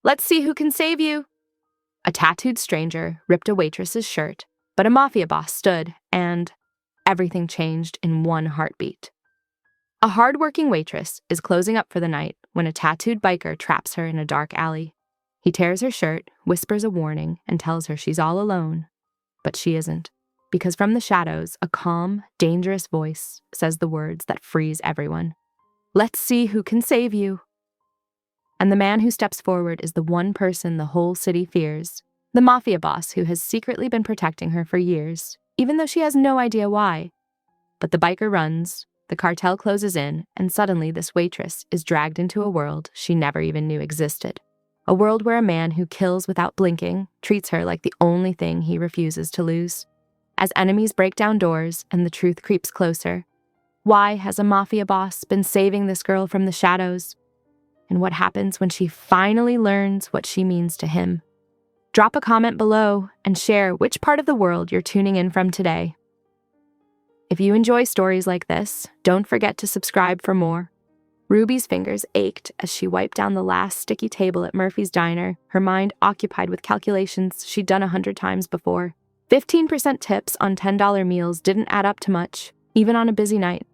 Let's see who can save you." A tattooed stranger ripped a waitress's shirt, but a mafia boss stood, and everything changed in one heartbeat. A hard-working waitress is closing up for the night when a tattooed biker traps her in a dark alley. He tears her shirt, whispers a warning, and tells her she's all alone. But she isn't, because from the shadows, a calm, dangerous voice says the words that freeze everyone. "Let's see who can save you." And the man who steps forward is the one person the whole city fears, the mafia boss who has secretly been protecting her for years, even though she has no idea why. But the biker runs, the cartel closes in, and suddenly this waitress is dragged into a world she never even knew existed. A world where a man who kills without blinking treats her like the only thing he refuses to lose. As enemies break down doors and the truth creeps closer, why has a mafia boss been saving this girl from the shadows? And what happens when she finally learns what she means to him? Drop a comment below and share which part of the world you're tuning in from today. If you enjoy stories like this, don't forget to subscribe for more. Ruby's fingers ached as she wiped down the last sticky table at Murphy's Diner, her mind occupied with calculations she'd done 100 times before. 15% tips on $10 meals didn't add up to much, even on a busy night.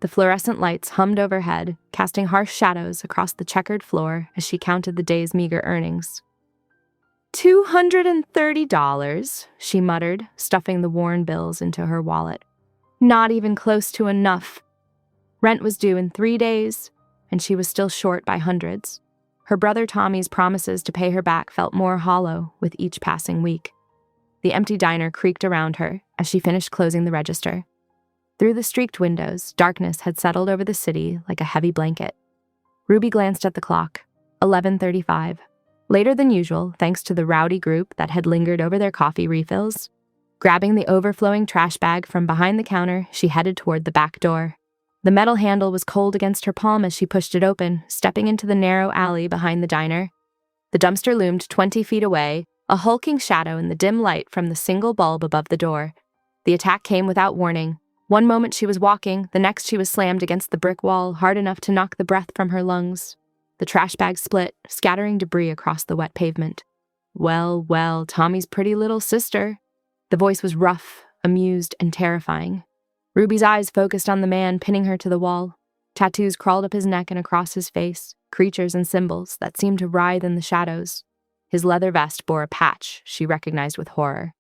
The fluorescent lights hummed overhead, casting harsh shadows across the checkered floor as she counted the day's meager earnings. $230, she muttered, stuffing the worn bills into her wallet. Not even close to enough. Rent was due in 3 days, and she was still short by hundreds. Her brother Tommy's promises to pay her back felt more hollow with each passing week. The empty diner creaked around her as she finished closing the register. Through the streaked windows, darkness had settled over the city like a heavy blanket. Ruby glanced at the clock. 11:35. Later than usual, thanks to the rowdy group that had lingered over their coffee refills. Grabbing the overflowing trash bag from behind the counter, she headed toward the back door. The metal handle was cold against her palm as she pushed it open, stepping into the narrow alley behind the diner. The dumpster loomed 20 feet away, a hulking shadow in the dim light from the single bulb above the door. The attack came without warning. One moment she was walking, the next she was slammed against the brick wall, hard enough to knock the breath from her lungs. The trash bag split, scattering debris across the wet pavement. Well, well, Tommy's pretty little sister. The voice was rough, amused, and terrifying. Ruby's eyes focused on the man pinning her to the wall. Tattoos crawled up his neck and across his face, creatures and symbols that seemed to writhe in the shadows. His leather vest bore a patch she recognized with horror.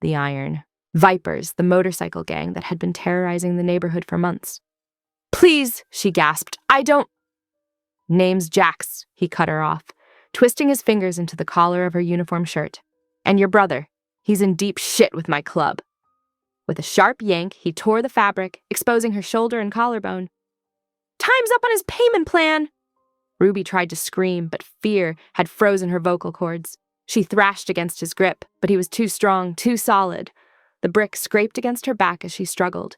The Iron. Vipers, the motorcycle gang that had been terrorizing the neighborhood for months. "Please," she gasped, "I don't—" "Name's Jax," he cut her off, twisting his fingers into the collar of her uniform shirt. "And your brother. He's in deep shit with my club." With a sharp yank, he tore the fabric, exposing her shoulder and collarbone. "Time's up on his payment plan!" Ruby tried to scream, but fear had frozen her vocal cords. She thrashed against his grip, but he was too strong, too solid. The brick scraped against her back as she struggled.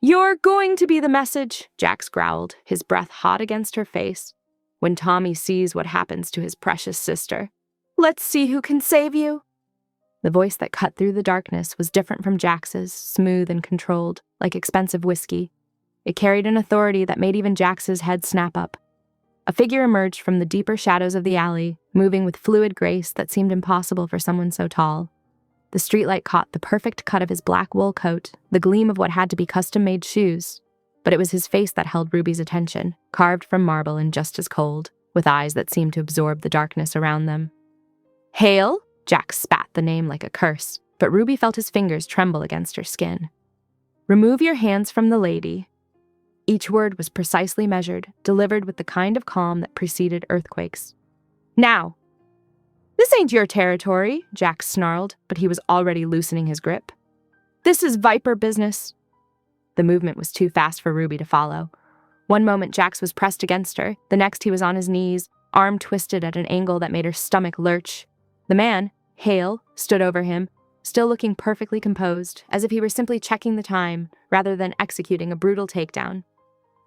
"You're going to be the message," Jax growled, his breath hot against her face. "When Tommy sees what happens to his precious sister. Let's see who can save you." The voice that cut through the darkness was different from Jax's, smooth and controlled, like expensive whiskey. It carried an authority that made even Jax's head snap up. A figure emerged from the deeper shadows of the alley, moving with fluid grace that seemed impossible for someone so tall. The streetlight caught the perfect cut of his black wool coat, the gleam of what had to be custom-made shoes. But it was his face that held Ruby's attention, carved from marble and just as cold, with eyes that seemed to absorb the darkness around them. "Hale?" Jax spat the name like a curse, but Ruby felt his fingers tremble against her skin. "Remove your hands from the lady." Each word was precisely measured, delivered with the kind of calm that preceded earthquakes. "Now!" "This ain't your territory," Jax snarled, but he was already loosening his grip. "This is Viper business." The movement was too fast for Ruby to follow. One moment Jax was pressed against her, the next he was on his knees, arm twisted at an angle that made her stomach lurch. The man, Hale, stood over him, still looking perfectly composed, as if he were simply checking the time, rather than executing a brutal takedown.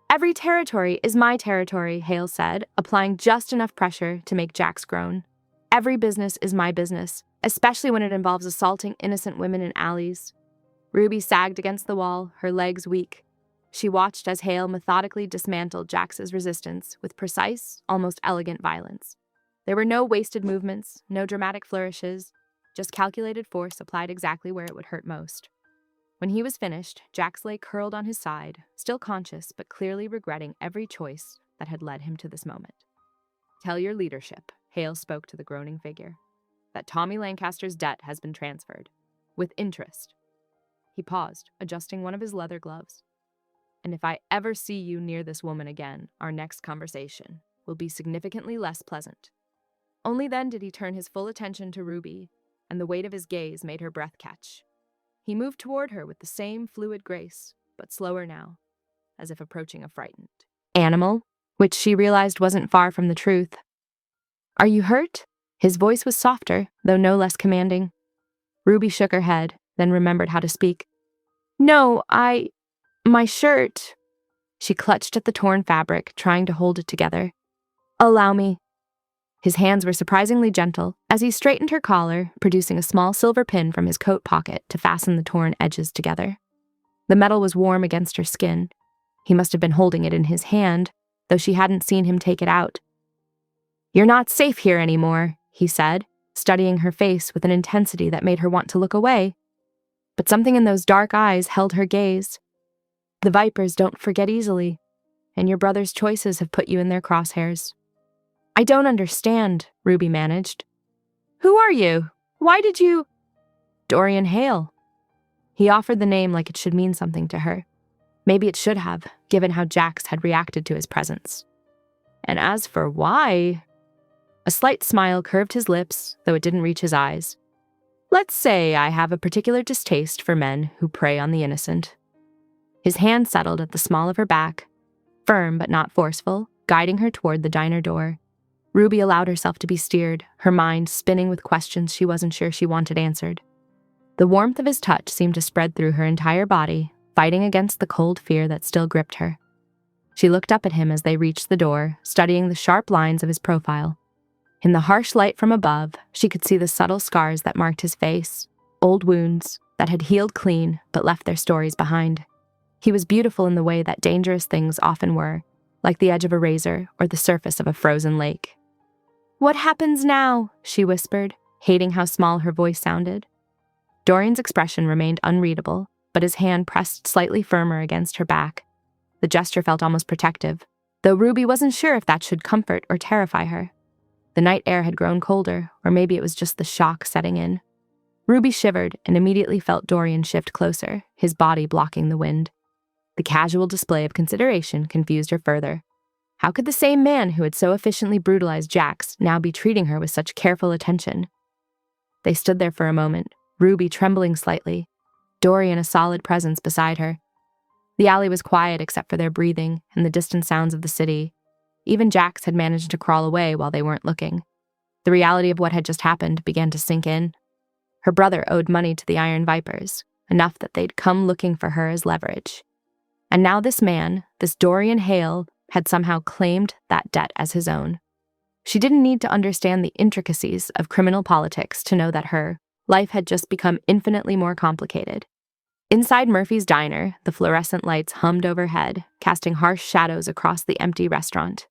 "Every territory is my territory," Hale said, applying just enough pressure to make Jax groan. "Every business is my business, especially when it involves assaulting innocent women in alleys." Ruby sagged against the wall, her legs weak. She watched as Hale methodically dismantled Jax's resistance with precise, almost elegant violence. There were no wasted movements, no dramatic flourishes, just calculated force applied exactly where it would hurt most. When he was finished, Jax lay curled on his side, still conscious but clearly regretting every choice that had led him to this moment. "Tell your leadership," Hale spoke to the groaning figure, "that Tommy Lancaster's debt has been transferred. With interest." He paused, adjusting one of his leather gloves. "And if I ever see you near this woman again, our next conversation will be significantly less pleasant." Only then did he turn his full attention to Ruby, and the weight of his gaze made her breath catch. He moved toward her with the same fluid grace, but slower now, as if approaching a frightened animal, which she realized wasn't far from the truth. "Are you hurt?" His voice was softer, though no less commanding. Ruby shook her head, then remembered how to speak. "No, my shirt." She clutched at the torn fabric, trying to hold it together. "Allow me." His hands were surprisingly gentle as he straightened her collar, producing a small silver pin from his coat pocket to fasten the torn edges together. The metal was warm against her skin. He must have been holding it in his hand, though she hadn't seen him take it out. "You're not safe here anymore," he said, studying her face with an intensity that made her want to look away. But something in those dark eyes held her gaze. "The Vipers don't forget easily, and your brother's choices have put you in their crosshairs." "I don't understand," Ruby managed. "Who are you? Why did you—" "Dorian Hale." He offered the name like it should mean something to her. Maybe it should have, given how Jax had reacted to his presence. "And as for why—" A slight smile curved his lips, though it didn't reach his eyes. "Let's say I have a particular distaste for men who prey on the innocent." His hand settled at the small of her back, firm but not forceful, guiding her toward the diner door. Ruby allowed herself to be steered, her mind spinning with questions she wasn't sure she wanted answered. The warmth of his touch seemed to spread through her entire body, fighting against the cold fear that still gripped her. She looked up at him as they reached the door, studying the sharp lines of his profile. In the harsh light from above, she could see the subtle scars that marked his face, old wounds that had healed clean but left their stories behind. He was beautiful in the way that dangerous things often were, like the edge of a razor or the surface of a frozen lake. "What happens now?" she whispered, hating how small her voice sounded. Dorian's expression remained unreadable, but his hand pressed slightly firmer against her back. The gesture felt almost protective, though Ruby wasn't sure if that should comfort or terrify her. The night air had grown colder, or maybe it was just the shock setting in. Ruby shivered and immediately felt Dorian shift closer, his body blocking the wind. The casual display of consideration confused her further. How could the same man who had so efficiently brutalized Jax now be treating her with such careful attention? They stood there for a moment, Ruby trembling slightly, Dorian a solid presence beside her. The alley was quiet except for their breathing and the distant sounds of the city. Even Jax had managed to crawl away while they weren't looking. The reality of what had just happened began to sink in. Her brother owed money to the Iron Vipers, enough that they'd come looking for her as leverage. And now this man, this Dorian Hale, had somehow claimed that debt as his own. She didn't need to understand the intricacies of criminal politics to know that her life had just become infinitely more complicated. Inside Murphy's diner, the fluorescent lights hummed overhead, casting harsh shadows across the empty restaurant.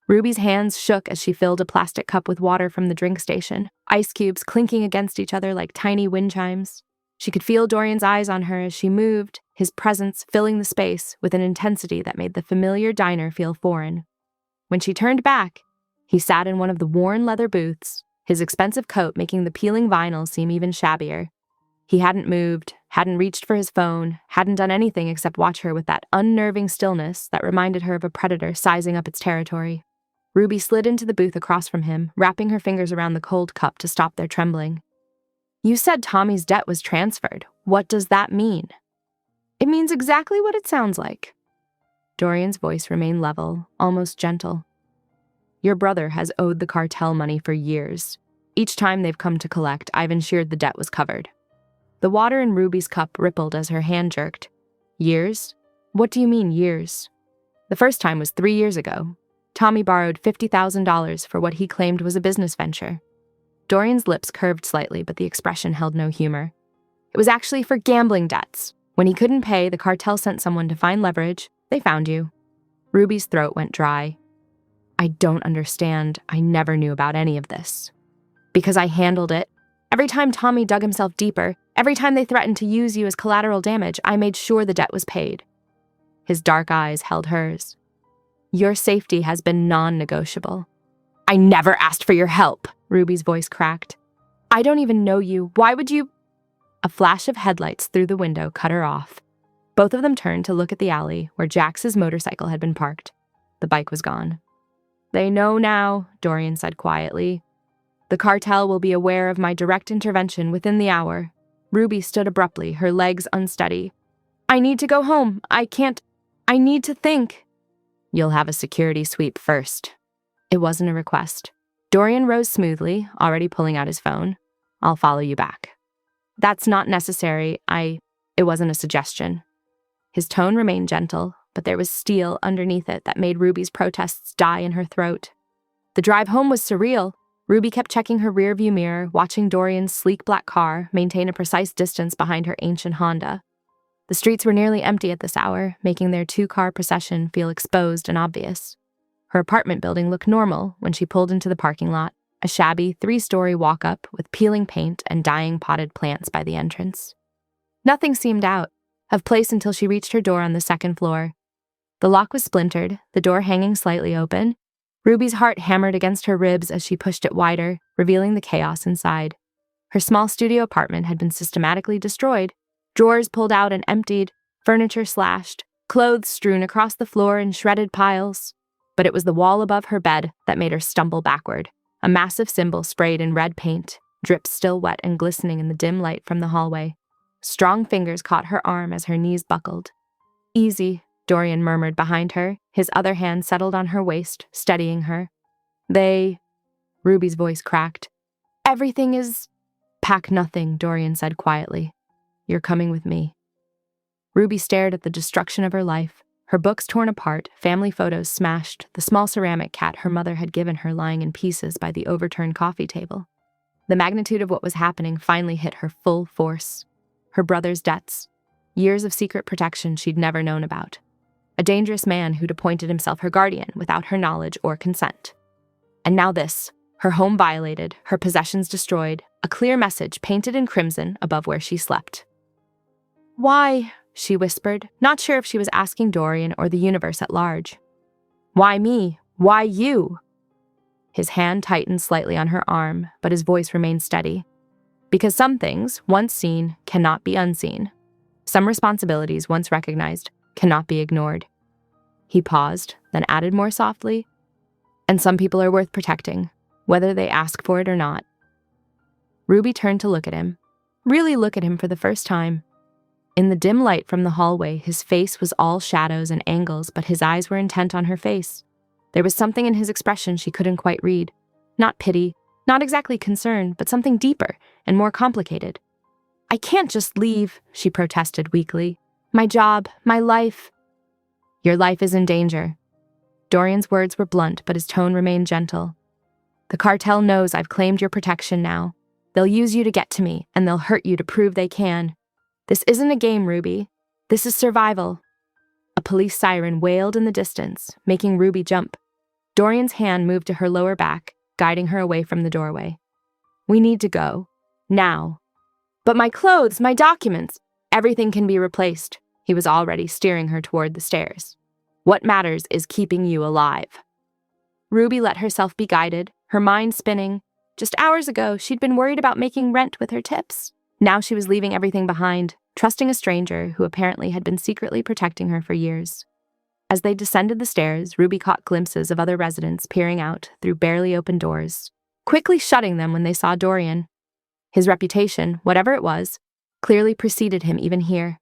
Ruby's hands shook as she filled a plastic cup with water from the drink station, ice cubes clinking against each other like tiny wind chimes. She could feel Dorian's eyes on her as she moved, his presence filling the space with an intensity that made the familiar diner feel foreign. When she turned back, he sat in one of the worn leather booths, his expensive coat making the peeling vinyl seem even shabbier. He hadn't moved, hadn't reached for his phone, hadn't done anything except watch her with that unnerving stillness that reminded her of a predator sizing up its territory. Ruby slid into the booth across from him, wrapping her fingers around the cold cup to stop their trembling. "You said Tommy's debt was transferred. What does that mean?" "It means exactly what it sounds like." Dorian's voice remained level, almost gentle. "Your brother has owed the cartel money for years. Each time they've come to collect, I've ensured the debt was covered." The water in Ruby's cup rippled as her hand jerked. "Years? What do you mean, years?" "The first time was 3 years ago. Tommy borrowed $50,000 for what he claimed was a business venture." Dorian's lips curved slightly, but the expression held no humor. "It was actually for gambling debts. When he couldn't pay, the cartel sent someone to find leverage. They found you." Ruby's throat went dry. I don't understand. I never knew about any of this. Because I handled it. Every time Tommy dug himself deeper, every time they threatened to use you as collateral damage, I made sure the debt was paid. His dark eyes held hers. Your safety has been non-negotiable. I never asked for your help, Ruby's voice cracked. I don't even know you. Why would you? A flash of headlights through the window cut her off. Both of them turned to look at the alley where Jax's motorcycle had been parked. The bike was gone. They know now, Dorian said quietly. The cartel will be aware of my direct intervention within the hour. Ruby stood abruptly, her legs unsteady. I need to go home. I need to think. You'll have a security sweep first. It wasn't a request. Dorian rose smoothly, already pulling out his phone. I'll follow you back. That's not necessary. It wasn't a suggestion. His tone remained gentle, but there was steel underneath it that made Ruby's protests die in her throat. The drive home was surreal. Ruby kept checking her rearview mirror, watching Dorian's sleek black car maintain a precise distance behind her ancient Honda. The streets were nearly empty at this hour, making their two-car procession feel exposed and obvious. Her apartment building looked normal when she pulled into the parking lot, a shabby 3-story walk-up with peeling paint and dying potted plants by the entrance. Nothing seemed out of place until she reached her door on the second floor. The lock was splintered, the door hanging slightly open. Ruby's heart hammered against her ribs as she pushed it wider, revealing the chaos inside. Her small studio apartment had been systematically destroyed, drawers pulled out and emptied, furniture slashed, clothes strewn across the floor in shredded piles. But it was the wall above her bed that made her stumble backward, a massive symbol sprayed in red paint, drips still wet and glistening in the dim light from the hallway. Strong fingers caught her arm as her knees buckled. Easy, Dorian murmured behind her, his other hand settled on her waist, steadying her. Ruby's voice cracked. Everything is... Pack nothing, Dorian said quietly. You're coming with me. Ruby stared at the destruction of her life, her books torn apart, family photos smashed, the small ceramic cat her mother had given her lying in pieces by the overturned coffee table. The magnitude of what was happening finally hit her full force. Her brother's debts, years of secret protection she'd never known about. A dangerous man who'd appointed himself her guardian without her knowledge or consent. And now this, her home violated, her possessions destroyed, a clear message painted in crimson above where she slept. Why? She whispered, not sure if she was asking Dorian or the universe at large. Why me? Why you? His hand tightened slightly on her arm, but his voice remained steady. Because some things, once seen, cannot be unseen. Some responsibilities, once recognized, cannot be ignored. He paused, then added more softly, and some people are worth protecting, whether they ask for it or not. Ruby turned to look at him, really look at him for the first time. In the dim light from the hallway, his face was all shadows and angles, but his eyes were intent on her face. There was something in his expression she couldn't quite read. Not pity, not exactly concern, but something deeper and more complicated. I can't just leave, she protested weakly. My job, my life. Your life is in danger. Dorian's words were blunt, but his tone remained gentle. The cartel knows I've claimed your protection now. They'll use you to get to me, and they'll hurt you to prove they can. This isn't a game, Ruby. This is survival. A police siren wailed in the distance, making Ruby jump. Dorian's hand moved to her lower back, guiding her away from the doorway. We need to go. Now. But my clothes, my documents, everything can be replaced. He was already steering her toward the stairs. What matters is keeping you alive. Ruby let herself be guided, her mind spinning. Just hours ago, she'd been worried about making rent with her tips. Now she was leaving everything behind, trusting a stranger who apparently had been secretly protecting her for years. As they descended the stairs, Ruby caught glimpses of other residents peering out through barely open doors, quickly shutting them when they saw Dorian. His reputation, whatever it was, clearly preceded him even here.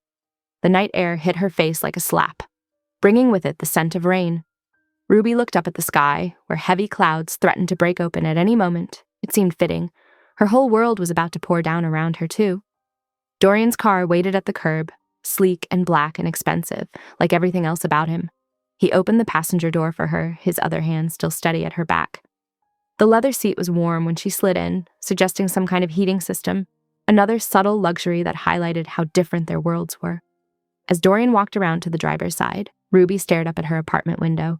The night air hit her face like a slap, bringing with it the scent of rain. Ruby looked up at the sky, where heavy clouds threatened to break open at any moment. It seemed fitting. Her whole world was about to pour down around her, too. Dorian's car waited at the curb, sleek and black and expensive, like everything else about him. He opened the passenger door for her, his other hand still steady at her back. The leather seat was warm when she slid in, suggesting some kind of heating system, another subtle luxury that highlighted how different their worlds were. As Dorian walked around to the driver's side, Ruby stared up at her apartment window.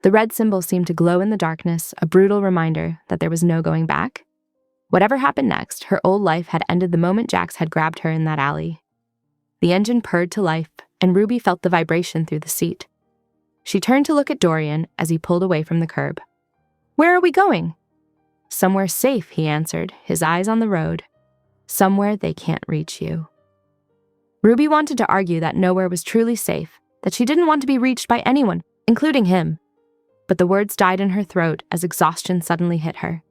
The red symbol seemed to glow in the darkness, a brutal reminder that there was no going back. Whatever happened next, her old life had ended the moment Jax had grabbed her in that alley. The engine purred to life, and Ruby felt the vibration through the seat. She turned to look at Dorian as he pulled away from the curb. "Where are we going?" "Somewhere safe," he answered, his eyes on the road. "Somewhere they can't reach you." Ruby wanted to argue that nowhere was truly safe, that she didn't want to be reached by anyone, including him. But the words died in her throat as exhaustion suddenly hit her.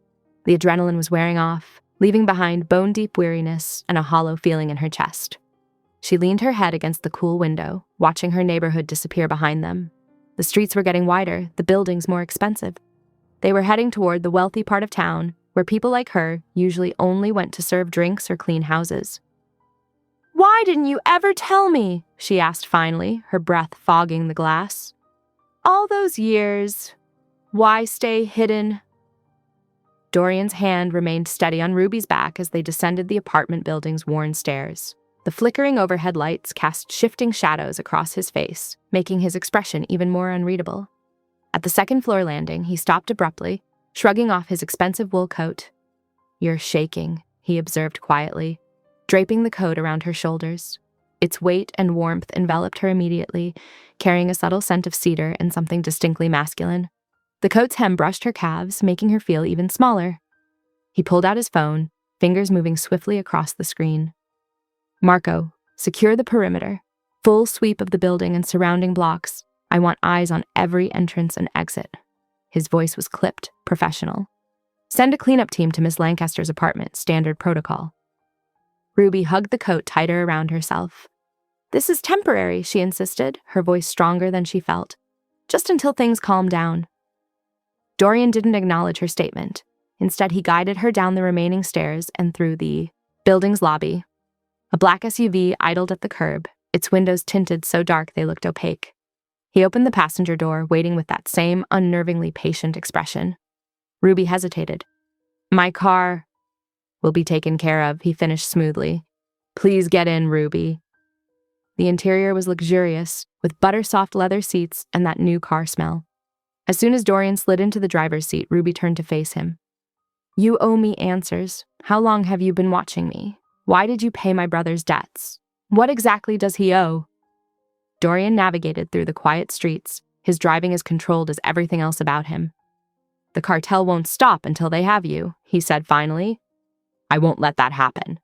The adrenaline was wearing off, leaving behind bone-deep weariness and a hollow feeling in her chest. She leaned her head against the cool window, watching her neighborhood disappear behind them. The streets were getting wider, the buildings more expensive. They were heading toward the wealthy part of town, where people like her usually only went to serve drinks or clean houses. "Why didn't you ever tell me?" she asked finally, her breath fogging the glass. "All those years. Why stay hidden?" Dorian's hand remained steady on Ruby's back as they descended the apartment building's worn stairs. The flickering overhead lights cast shifting shadows across his face, making his expression even more unreadable. At the second-floor landing, he stopped abruptly, shrugging off his expensive wool coat. "You're shaking," he observed quietly, draping the coat around her shoulders. Its weight and warmth enveloped her immediately, carrying a subtle scent of cedar and something distinctly masculine. The coat's hem brushed her calves, making her feel even smaller. He pulled out his phone, fingers moving swiftly across the screen. "Marco, secure the perimeter. Full sweep of the building and surrounding blocks. I want eyes on every entrance and exit." His voice was clipped, professional. "Send a cleanup team to Miss Lancaster's apartment, standard protocol." Ruby hugged the coat tighter around herself. "This is temporary," she insisted, her voice stronger than she felt. "Just until things calm down." Dorian didn't acknowledge her statement. Instead, he guided her down the remaining stairs and through the building's lobby. A black SUV idled at the curb, its windows tinted so dark they looked opaque. He opened the passenger door, waiting with that same unnervingly patient expression. Ruby hesitated. "My car will be taken care of," he finished smoothly. "Please get in, Ruby." The interior was luxurious, with butter-soft leather seats and that new car smell. As soon as Dorian slid into the driver's seat, Ruby turned to face him. "You owe me answers. How long have you been watching me? Why did you pay my brother's debts? What exactly does he owe?" Dorian navigated through the quiet streets, his driving as controlled as everything else about him. "The cartel won't stop until they have you," he said finally. "I won't let that happen."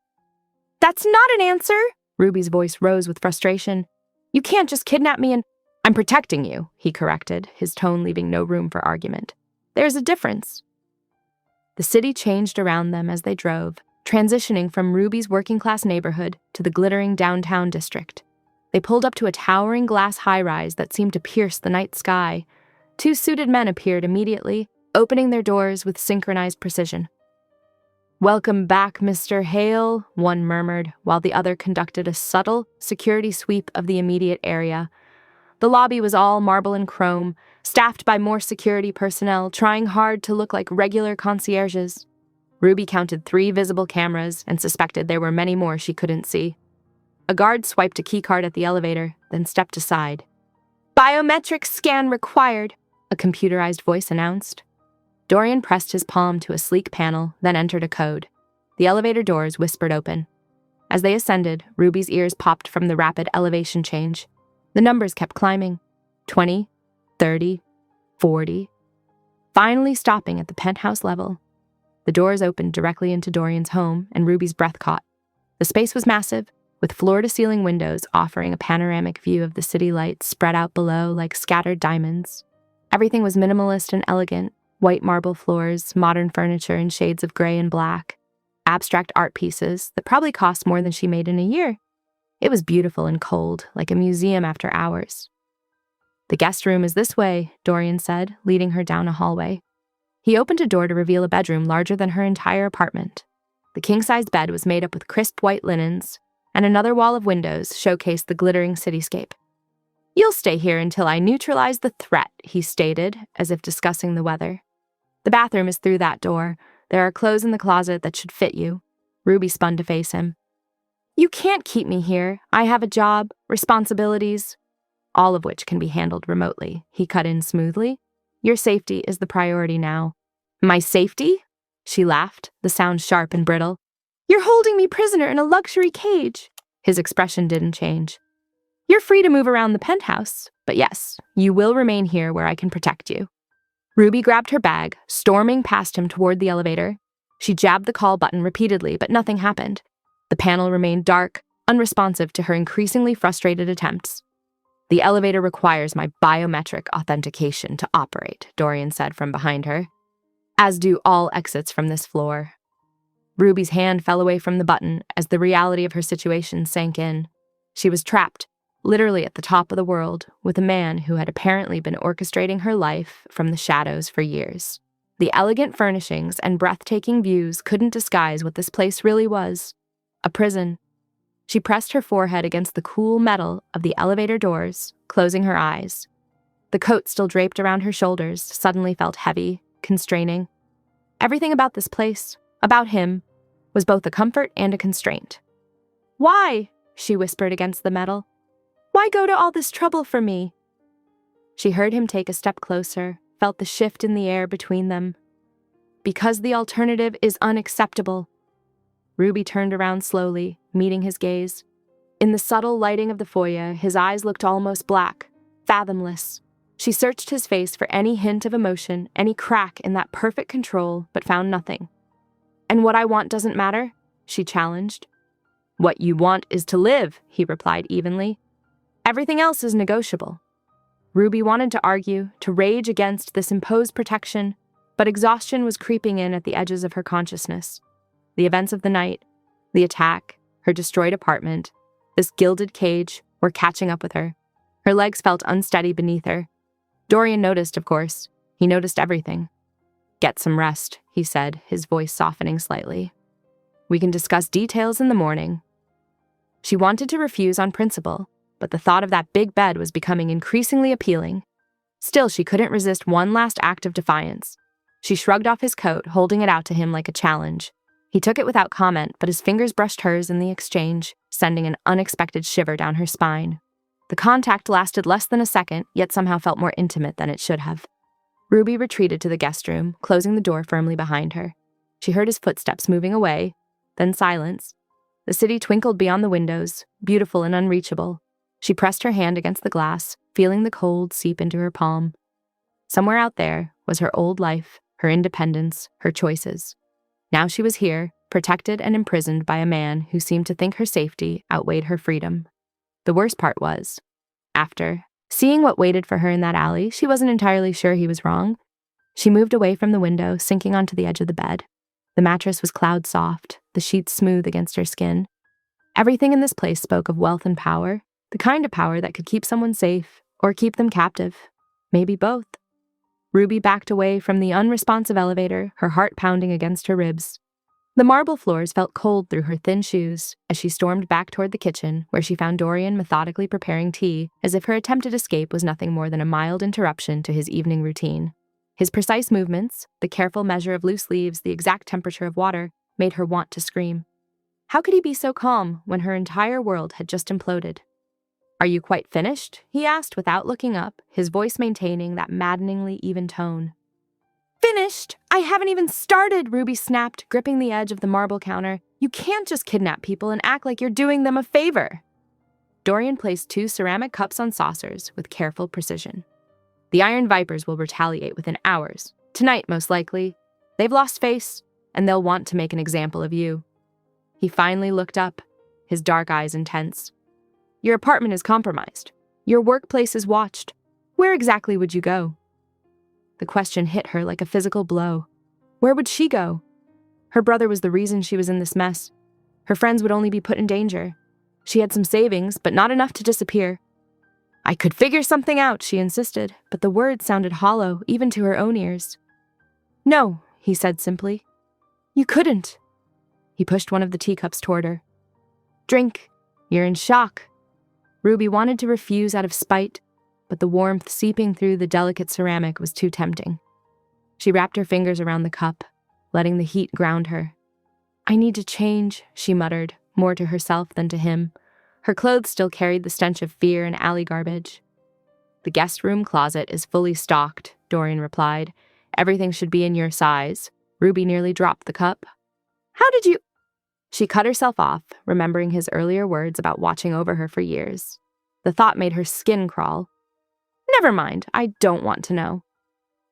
"That's not an answer!" Ruby's voice rose with frustration. "You can't just kidnap me and—" "I'm protecting you," he corrected, his tone leaving no room for argument. "There's a difference." The city changed around them as they drove, transitioning from Ruby's working-class neighborhood to the glittering downtown district. They pulled up to a towering glass high-rise that seemed to pierce the night sky. Two suited men appeared immediately, opening their doors with synchronized precision. "Welcome back, Mr. Hale," one murmured, while the other conducted a subtle security sweep of the immediate area. The lobby was all marble and chrome, staffed by more security personnel, trying hard to look like regular concierges. Ruby counted 3 visible cameras and suspected there were many more she couldn't see. A guard swiped a keycard at the elevator, then stepped aside. "Biometric scan required," a computerized voice announced. Dorian pressed his palm to a sleek panel, then entered a code. The elevator doors whispered open. As they ascended, Ruby's ears popped from the rapid elevation change. The numbers kept climbing. 20, 30, 40. Finally stopping at the penthouse level. The doors opened directly into Dorian's home, and Ruby's breath caught. The space was massive, with floor-to-ceiling windows offering a panoramic view of the city lights spread out below like scattered diamonds. Everything was minimalist and elegant. White marble floors, modern furniture in shades of gray and black, abstract art pieces that probably cost more than she made in a year. It was beautiful and cold, like a museum after hours. "The guest room is this way," Dorian said, leading her down a hallway. He opened a door to reveal a bedroom larger than her entire apartment. The king-sized bed was made up with crisp white linens, and another wall of windows showcased the glittering cityscape. "You'll stay here until I neutralize the threat," he stated, as if discussing the weather. "The bathroom is through that door. There are clothes in the closet that should fit you." Ruby spun to face him. "You can't keep me here. I have a job, responsibilities." "All of which can be handled remotely," he cut in smoothly. Your safety is the priority now." "My safety?" She laughed, the sound sharp and brittle. "You're holding me prisoner in a luxury cage." His expression didn't change. "You're free to move around the penthouse, but yes, you will remain here where I can protect you." Ruby grabbed her bag, storming past him toward the elevator. She jabbed the call button repeatedly, but nothing happened. The panel remained dark, unresponsive to her increasingly frustrated attempts. "The elevator requires my biometric authentication to operate," Dorian said from behind her. "As do all exits from this floor." Ruby's hand fell away from the button as the reality of her situation sank in. She was trapped, literally at the top of the world, with a man who had apparently been orchestrating her life from the shadows for years. The elegant furnishings and breathtaking views couldn't disguise what this place really was: a prison. She pressed her forehead against the cool metal of the elevator doors, closing her eyes. The coat still draped around her shoulders suddenly felt heavy, constraining. Everything about this place, about him, was both a comfort and a constraint. "Why?" she whispered against the metal. "Why go to all this trouble for me?" She heard him take a step closer, felt the shift in the air between them. "Because the alternative is unacceptable." Ruby turned around slowly, meeting his gaze. In the subtle lighting of the foyer, his eyes looked almost black, fathomless. She searched his face for any hint of emotion, any crack in that perfect control, but found nothing. "And what I want doesn't matter?" she challenged. "What you want is to live," he replied evenly. "Everything else is negotiable." Ruby wanted to argue, to rage against this imposed protection, but exhaustion was creeping in at the edges of her consciousness. The events of the night, the attack, her destroyed apartment, this gilded cage were catching up with her. Her legs felt unsteady beneath her. Dorian noticed, of course. He noticed everything. "Get some rest," he said, his voice softening slightly. "We can discuss details in the morning." She wanted to refuse on principle, but the thought of that big bed was becoming increasingly appealing. Still, she couldn't resist one last act of defiance. She shrugged off his coat, holding it out to him like a challenge. He took it without comment, but his fingers brushed hers in the exchange, sending an unexpected shiver down her spine. The contact lasted less than a second, yet somehow felt more intimate than it should have. Ruby retreated to the guest room, closing the door firmly behind her. She heard his footsteps moving away, then silence. The city twinkled beyond the windows, beautiful and unreachable. She pressed her hand against the glass, feeling the cold seep into her palm. Somewhere out there was her old life, her independence, her choices. Now she was here, protected and imprisoned by a man who seemed to think her safety outweighed her freedom. The worst part was, after seeing what waited for her in that alley, she wasn't entirely sure he was wrong. She moved away from the window, sinking onto the edge of the bed. The mattress was cloud soft, the sheets smooth against her skin. Everything in this place spoke of wealth and power, the kind of power that could keep someone safe or keep them captive. Maybe both. Ruby backed away from the unresponsive elevator, her heart pounding against her ribs. The marble floors felt cold through her thin shoes as she stormed back toward the kitchen, where she found Dorian methodically preparing tea, as if her attempted escape was nothing more than a mild interruption to his evening routine. His precise movements, the careful measure of loose leaves, the exact temperature of water, made her want to scream. How could he be so calm when her entire world had just imploded? "Are you quite finished?" he asked without looking up, his voice maintaining that maddeningly even tone. "Finished? I haven't even started," Ruby snapped, gripping the edge of the marble counter. "You can't just kidnap people and act like you're doing them a favor." Dorian placed 2 ceramic cups on saucers with careful precision. "The Iron Vipers will retaliate within hours. Tonight, most likely. They've lost face, and they'll want to make an example of you." He finally looked up, his dark eyes intense. "Your apartment is compromised. Your workplace is watched. Where exactly would you go?" The question hit her like a physical blow. Where would she go? Her brother was the reason she was in this mess. Her friends would only be put in danger. She had some savings, but not enough to disappear. "I could figure something out," she insisted, but the words sounded hollow, even to her own ears. "No," he said simply. "You couldn't." He pushed one of the teacups toward her. "Drink. You're in shock." Ruby wanted to refuse out of spite, but the warmth seeping through the delicate ceramic was too tempting. She wrapped her fingers around the cup, letting the heat ground her. "I need to change," she muttered, more to herself than to him. Her clothes still carried the stench of fear and alley garbage. "The guest room closet is fully stocked," Dorian replied. "Everything should be in your size." Ruby nearly dropped the cup. "How did you—" She cut herself off, remembering his earlier words about watching over her for years. The thought made her skin crawl. "Never mind, I don't want to know."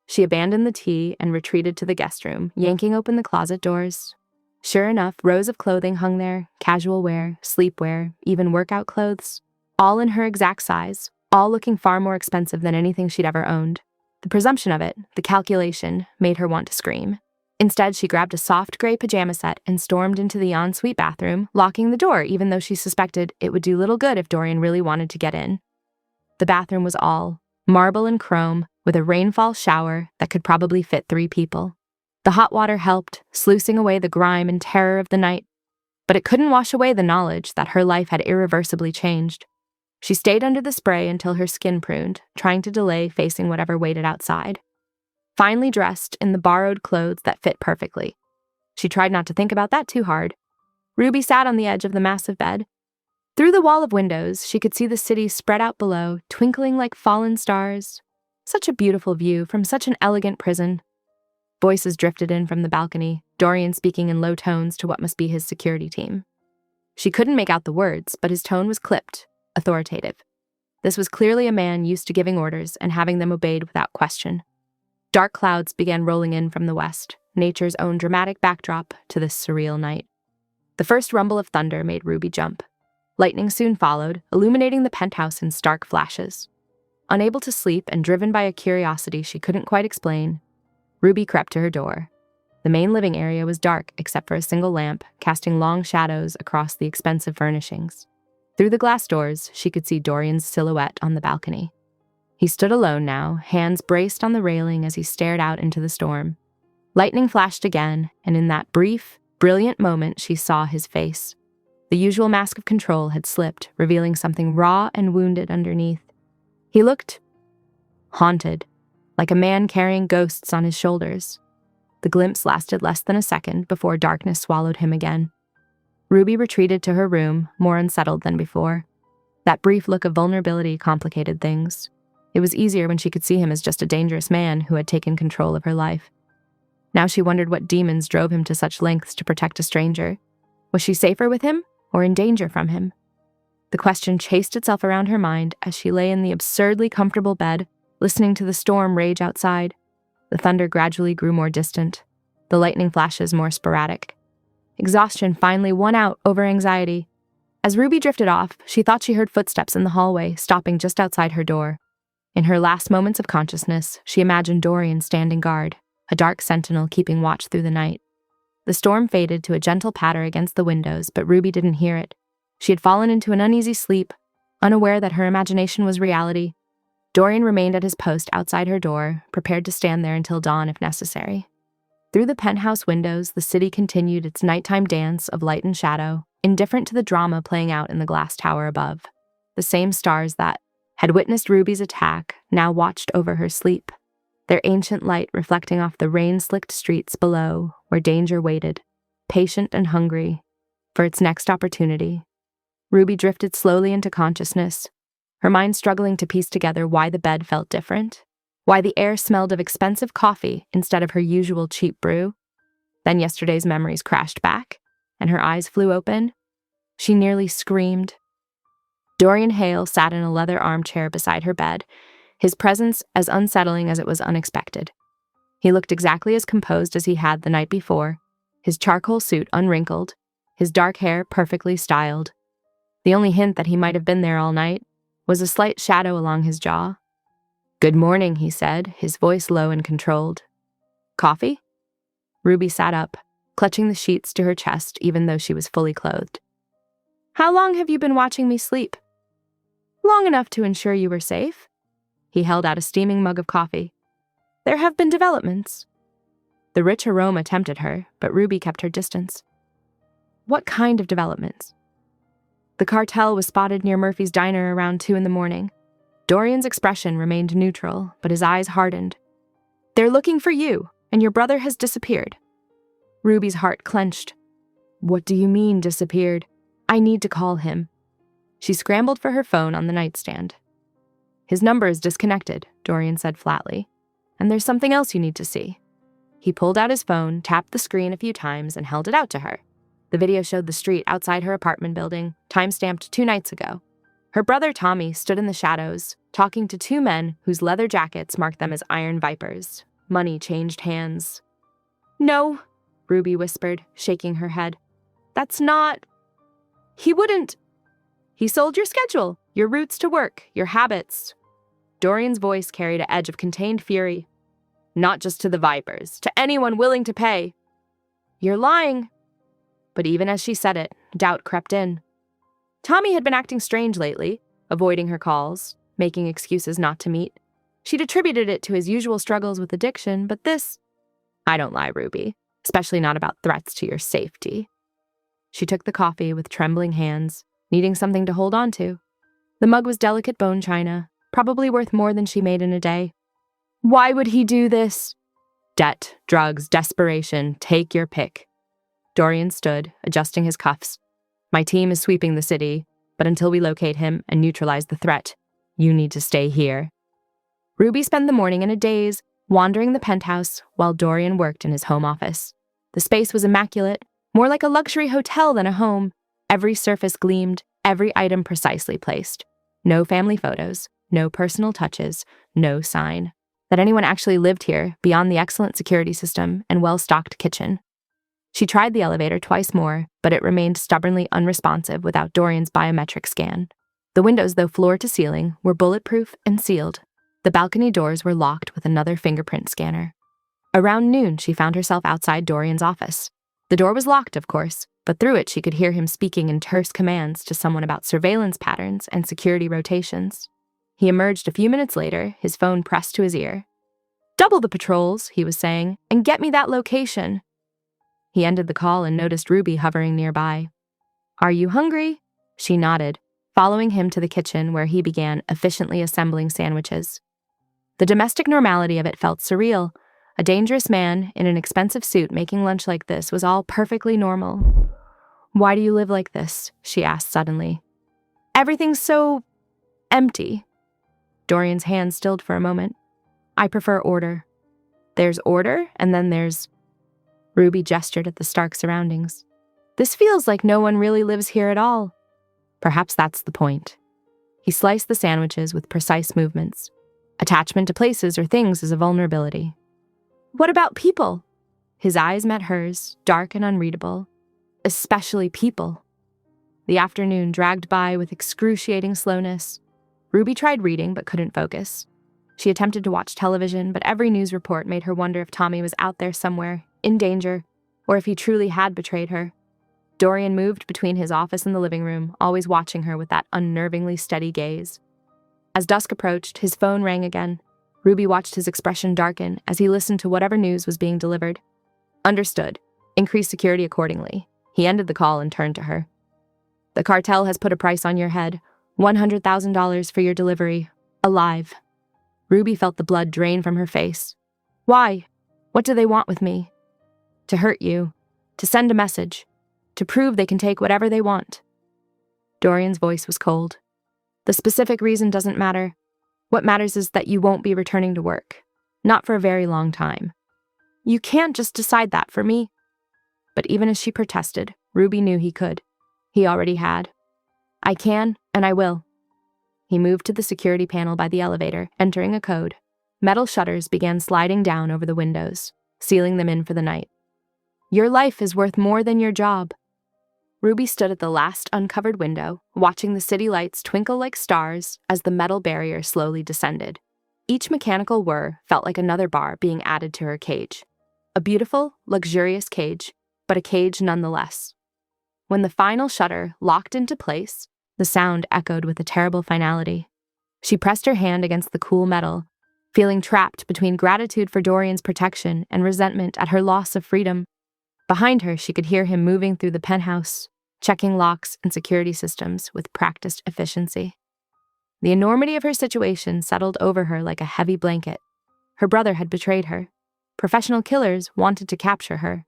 She abandoned the tea and retreated to the guest room, yanking open the closet doors. Sure enough, rows of clothing hung there, casual wear, sleepwear, even workout clothes, all in her exact size, all looking far more expensive than anything she'd ever owned. The presumption of it, the calculation, made her want to scream. Instead, she grabbed a soft gray pajama set and stormed into the ensuite bathroom, locking the door even though she suspected it would do little good if Dorian really wanted to get in. The bathroom was all marble and chrome, with a rainfall shower that could probably fit 3 people. The hot water helped, sluicing away the grime and terror of the night, but it couldn't wash away the knowledge that her life had irreversibly changed. She stayed under the spray until her skin pruned, trying to delay facing whatever waited outside. Finally dressed in the borrowed clothes that fit perfectly, she tried not to think about that too hard. Ruby sat on the edge of the massive bed. Through the wall of windows, she could see the city spread out below, twinkling like fallen stars. Such a beautiful view from such an elegant prison. Voices drifted in from the balcony, Dorian speaking in low tones to what must be his security team. She couldn't make out the words, but his tone was clipped, authoritative. This was clearly a man used to giving orders and having them obeyed without question. Dark clouds began rolling in from the west, nature's own dramatic backdrop to this surreal night. The first rumble of thunder made Ruby jump. Lightning soon followed, illuminating the penthouse in stark flashes. Unable to sleep and driven by a curiosity she couldn't quite explain, Ruby crept to her door. The main living area was dark except for a single lamp, casting long shadows across the expensive furnishings. Through the glass doors, she could see Dorian's silhouette on the balcony. He stood alone now, hands braced on the railing as he stared out into the storm. Lightning flashed again, and in that brief, brilliant moment she saw his face. The usual mask of control had slipped, revealing something raw and wounded underneath. He looked haunted, like a man carrying ghosts on his shoulders. The glimpse lasted less than a second before darkness swallowed him again. Ruby retreated to her room, more unsettled than before. That brief look of vulnerability complicated things. It was easier when she could see him as just a dangerous man who had taken control of her life. Now she wondered what demons drove him to such lengths to protect a stranger. Was she safer with him, or in danger from him? The question chased itself around her mind as she lay in the absurdly comfortable bed, listening to the storm rage outside. The thunder gradually grew more distant, the lightning flashes more sporadic. Exhaustion finally won out over anxiety. As Ruby drifted off, she thought she heard footsteps in the hallway, stopping just outside her door. In her last moments of consciousness, she imagined Dorian standing guard, a dark sentinel keeping watch through the night. The storm faded to a gentle patter against the windows, but Ruby didn't hear it. She had fallen into an uneasy sleep, unaware that her imagination was reality. Dorian remained at his post outside her door, prepared to stand there until dawn if necessary. Through the penthouse windows, the city continued its nighttime dance of light and shadow, indifferent to the drama playing out in the glass tower above. The same stars that had witnessed Ruby's attack now watched over her sleep, their ancient light reflecting off the rain-slicked streets below where danger waited, patient and hungry, for its next opportunity. Ruby drifted slowly into consciousness, her mind struggling to piece together why the bed felt different, why the air smelled of expensive coffee instead of her usual cheap brew. Then yesterday's memories crashed back, and her eyes flew open. She nearly screamed. Dorian Hale sat in a leather armchair beside her bed, his presence as unsettling as it was unexpected. He looked exactly as composed as he had the night before, his charcoal suit unwrinkled, his dark hair perfectly styled. The only hint that he might have been there all night was a slight shadow along his jaw. "Good morning," he said, his voice low and controlled. "Coffee?" Ruby sat up, clutching the sheets to her chest even though she was fully clothed. "How long have you been watching me sleep?" "Long enough to ensure you were safe." He held out a steaming mug of coffee. "There have been developments." The rich aroma tempted her, but Ruby kept her distance. "What kind of developments?" The cartel was spotted near Murphy's diner around 2 a.m. Dorian's expression remained neutral, but his eyes hardened. "They're looking for you, and your brother has disappeared." Ruby's heart clenched. "What do you mean, disappeared? I need to call him." She scrambled for her phone on the nightstand. "His number is disconnected," Dorian said flatly. And there's something else you need to see. He pulled out his phone, tapped the screen a few times, and held it out to her. The video showed the street outside her apartment building, time-stamped 2 nights ago. Her brother Tommy stood in the shadows, talking to 2 men whose leather jackets marked them as iron vipers. Money changed hands. "No," Ruby whispered, shaking her head. "That's not... He wouldn't... He sold your schedule, your routes to work, your habits." Dorian's voice carried an edge of contained fury. "Not just to the vipers, to anyone willing to pay." "You're lying." But even as she said it, doubt crept in. Tommy had been acting strange lately, avoiding her calls, making excuses not to meet. She'd attributed it to his usual struggles with addiction, but this... "I don't lie, Ruby, especially not about threats to your safety." She took the coffee with trembling hands, needing something to hold on to. The mug was delicate bone china, probably worth more than she made in a day. "Why would he do this?" "Debt, drugs, desperation, take your pick." Dorian stood, adjusting his cuffs. "My team is sweeping the city, but until we locate him and neutralize the threat, you need to stay here." Ruby spent the morning in a daze, wandering the penthouse while Dorian worked in his home office. The space was immaculate, more like a luxury hotel than a home. Every surface gleamed, every item precisely placed. No family photos, no personal touches, no sign that anyone actually lived here beyond the excellent security system and well-stocked kitchen. She tried the elevator twice more, but it remained stubbornly unresponsive without Dorian's biometric scan. The windows, though floor to ceiling, were bulletproof and sealed. The balcony doors were locked with another fingerprint scanner. Around noon, she found herself outside Dorian's office. The door was locked, of course, but through it she could hear him speaking in terse commands to someone about surveillance patterns and security rotations. He emerged a few minutes later, his phone pressed to his ear. "Double the patrols," he was saying, "and get me that location." He ended the call and noticed Ruby hovering nearby. "Are you hungry?" She nodded, following him to the kitchen where he began efficiently assembling sandwiches. The domestic normality of it felt surreal. A dangerous man in an expensive suit making lunch like this was all perfectly normal. "Why do you live like this?" she asked suddenly. "Everything's so... empty." Dorian's hand stilled for a moment. "I prefer order." "There's order, and then there's..." Ruby gestured at the stark surroundings. "This feels like no one really lives here at all." "Perhaps that's the point." He sliced the sandwiches with precise movements. Attachment to places or things is a vulnerability. "What about people?" His eyes met hers, dark and unreadable. "Especially people." The afternoon dragged by with excruciating slowness. Ruby tried reading but couldn't focus. She attempted to watch television, but every news report made her wonder if Tommy was out there somewhere, in danger, or if he truly had betrayed her. Dorian moved between his office and the living room, always watching her with that unnervingly steady gaze. As dusk approached, his phone rang again. Ruby watched his expression darken as he listened to whatever news was being delivered. "Understood. Increase security accordingly." He ended the call and turned to her. "The cartel has put a price on your head. $100,000 for your delivery. Alive." Ruby felt the blood drain from her face. "Why? What do they want with me?" "To hurt you. To send a message. To prove they can take whatever they want." Dorian's voice was cold. "The specific reason doesn't matter. What matters is that you won't be returning to work. Not for a very long time." "You can't just decide that for me." But even as she protested, Ruby knew he could. He already had. "I can, and I will." He moved to the security panel by the elevator, entering a code. Metal shutters began sliding down over the windows, sealing them in for the night. "Your life is worth more than your job." Ruby stood at the last uncovered window, watching the city lights twinkle like stars as the metal barrier slowly descended. Each mechanical whir felt like another bar being added to her cage. A beautiful, luxurious cage, but a cage nonetheless. When the final shutter locked into place, the sound echoed with a terrible finality. She pressed her hand against the cool metal, feeling trapped between gratitude for Dorian's protection and resentment at her loss of freedom. Behind her, she could hear him moving through the penthouse, checking locks and security systems with practiced efficiency. The enormity of her situation settled over her like a heavy blanket. Her brother had betrayed her. Professional killers wanted to capture her.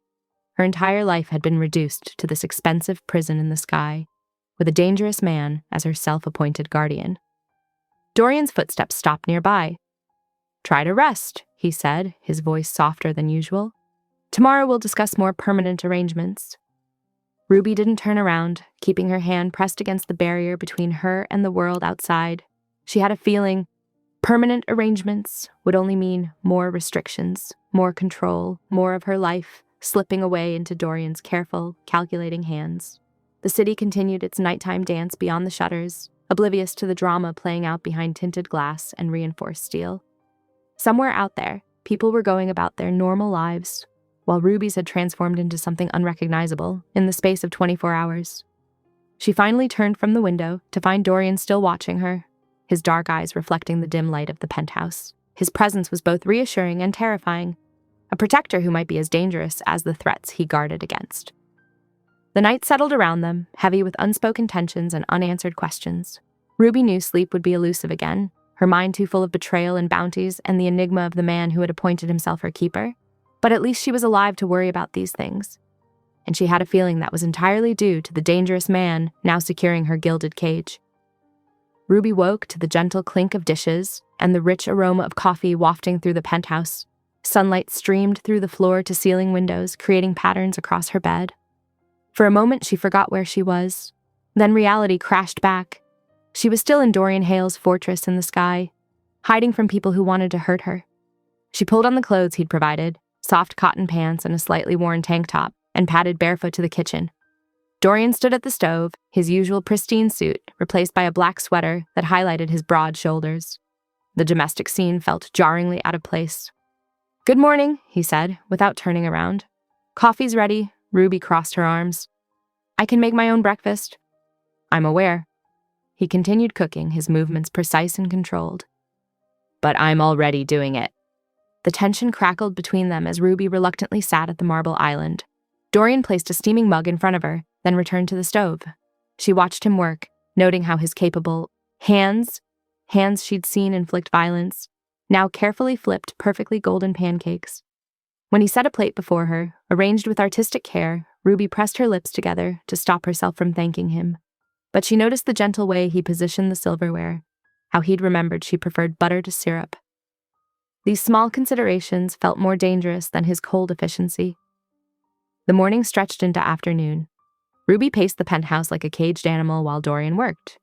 Her entire life had been reduced to this expensive prison in the sky, with a dangerous man as her self-appointed guardian. Dorian's footsteps stopped nearby. "Try to rest," he said, his voice softer than usual. "Tomorrow we'll discuss more permanent arrangements." Ruby didn't turn around, keeping her hand pressed against the barrier between her and the world outside. She had a feeling permanent arrangements would only mean more restrictions, more control, more of her life slipping away into Dorian's careful, calculating hands. The city continued its nighttime dance beyond the shutters, oblivious to the drama playing out behind tinted glass and reinforced steel. Somewhere out there, people were going about their normal lives, while Ruby's had transformed into something unrecognizable in the space of 24 hours. She finally turned from the window to find Dorian still watching her, his dark eyes reflecting the dim light of the penthouse. His presence was both reassuring and terrifying, a protector who might be as dangerous as the threats he guarded against. The night settled around them, heavy with unspoken tensions and unanswered questions. Ruby knew sleep would be elusive again, her mind too full of betrayal and bounties and the enigma of the man who had appointed himself her keeper. But at least she was alive to worry about these things. And she had a feeling that was entirely due to the dangerous man now securing her gilded cage. Ruby woke to the gentle clink of dishes and the rich aroma of coffee wafting through the penthouse. Sunlight streamed through the floor-to-ceiling windows, creating patterns across her bed. For a moment, she forgot where she was. Then reality crashed back. She was still in Dorian Hale's fortress in the sky, hiding from people who wanted to hurt her. She pulled on the clothes he'd provided, soft cotton pants and a slightly worn tank top, and padded barefoot to the kitchen. Dorian stood at the stove, his usual pristine suit replaced by a black sweater that highlighted his broad shoulders. The domestic scene felt jarringly out of place. "Good morning," he said, without turning around. "Coffee's ready." Ruby crossed her arms. "I can make my own breakfast." "I'm aware." He continued cooking, his movements precise and controlled. "But I'm already doing it." The tension crackled between them as Ruby reluctantly sat at the marble island. Dorian placed a steaming mug in front of her, then returned to the stove. She watched him work, noting how his capable hands she'd seen inflict violence, now carefully flipped perfectly golden pancakes. When he set a plate before her, arranged with artistic care, Ruby pressed her lips together to stop herself from thanking him. But she noticed the gentle way he positioned the silverware, how he'd remembered she preferred butter to syrup. These small considerations felt more dangerous than his cold efficiency. The morning stretched into afternoon. Ruby paced the penthouse like a caged animal while Dorian worked.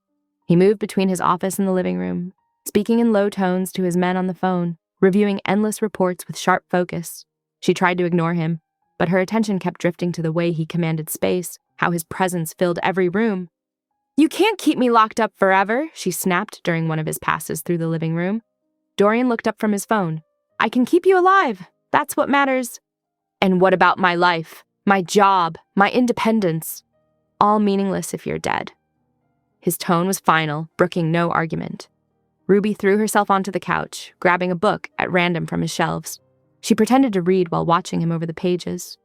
He moved between his office and the living room, speaking in low tones to his men on the phone, reviewing endless reports with sharp focus. She tried to ignore him, but her attention kept drifting to the way he commanded space, how his presence filled every room. "You can't keep me locked up forever," she snapped during one of his passes through the living room. Dorian looked up from his phone. "I can keep you alive. That's what matters." "And what about my life, my job, my independence?" "All meaningless if you're dead." His tone was final, brooking no argument. Ruby threw herself onto the couch, grabbing a book at random from his shelves. She pretended to read while watching him over the pages.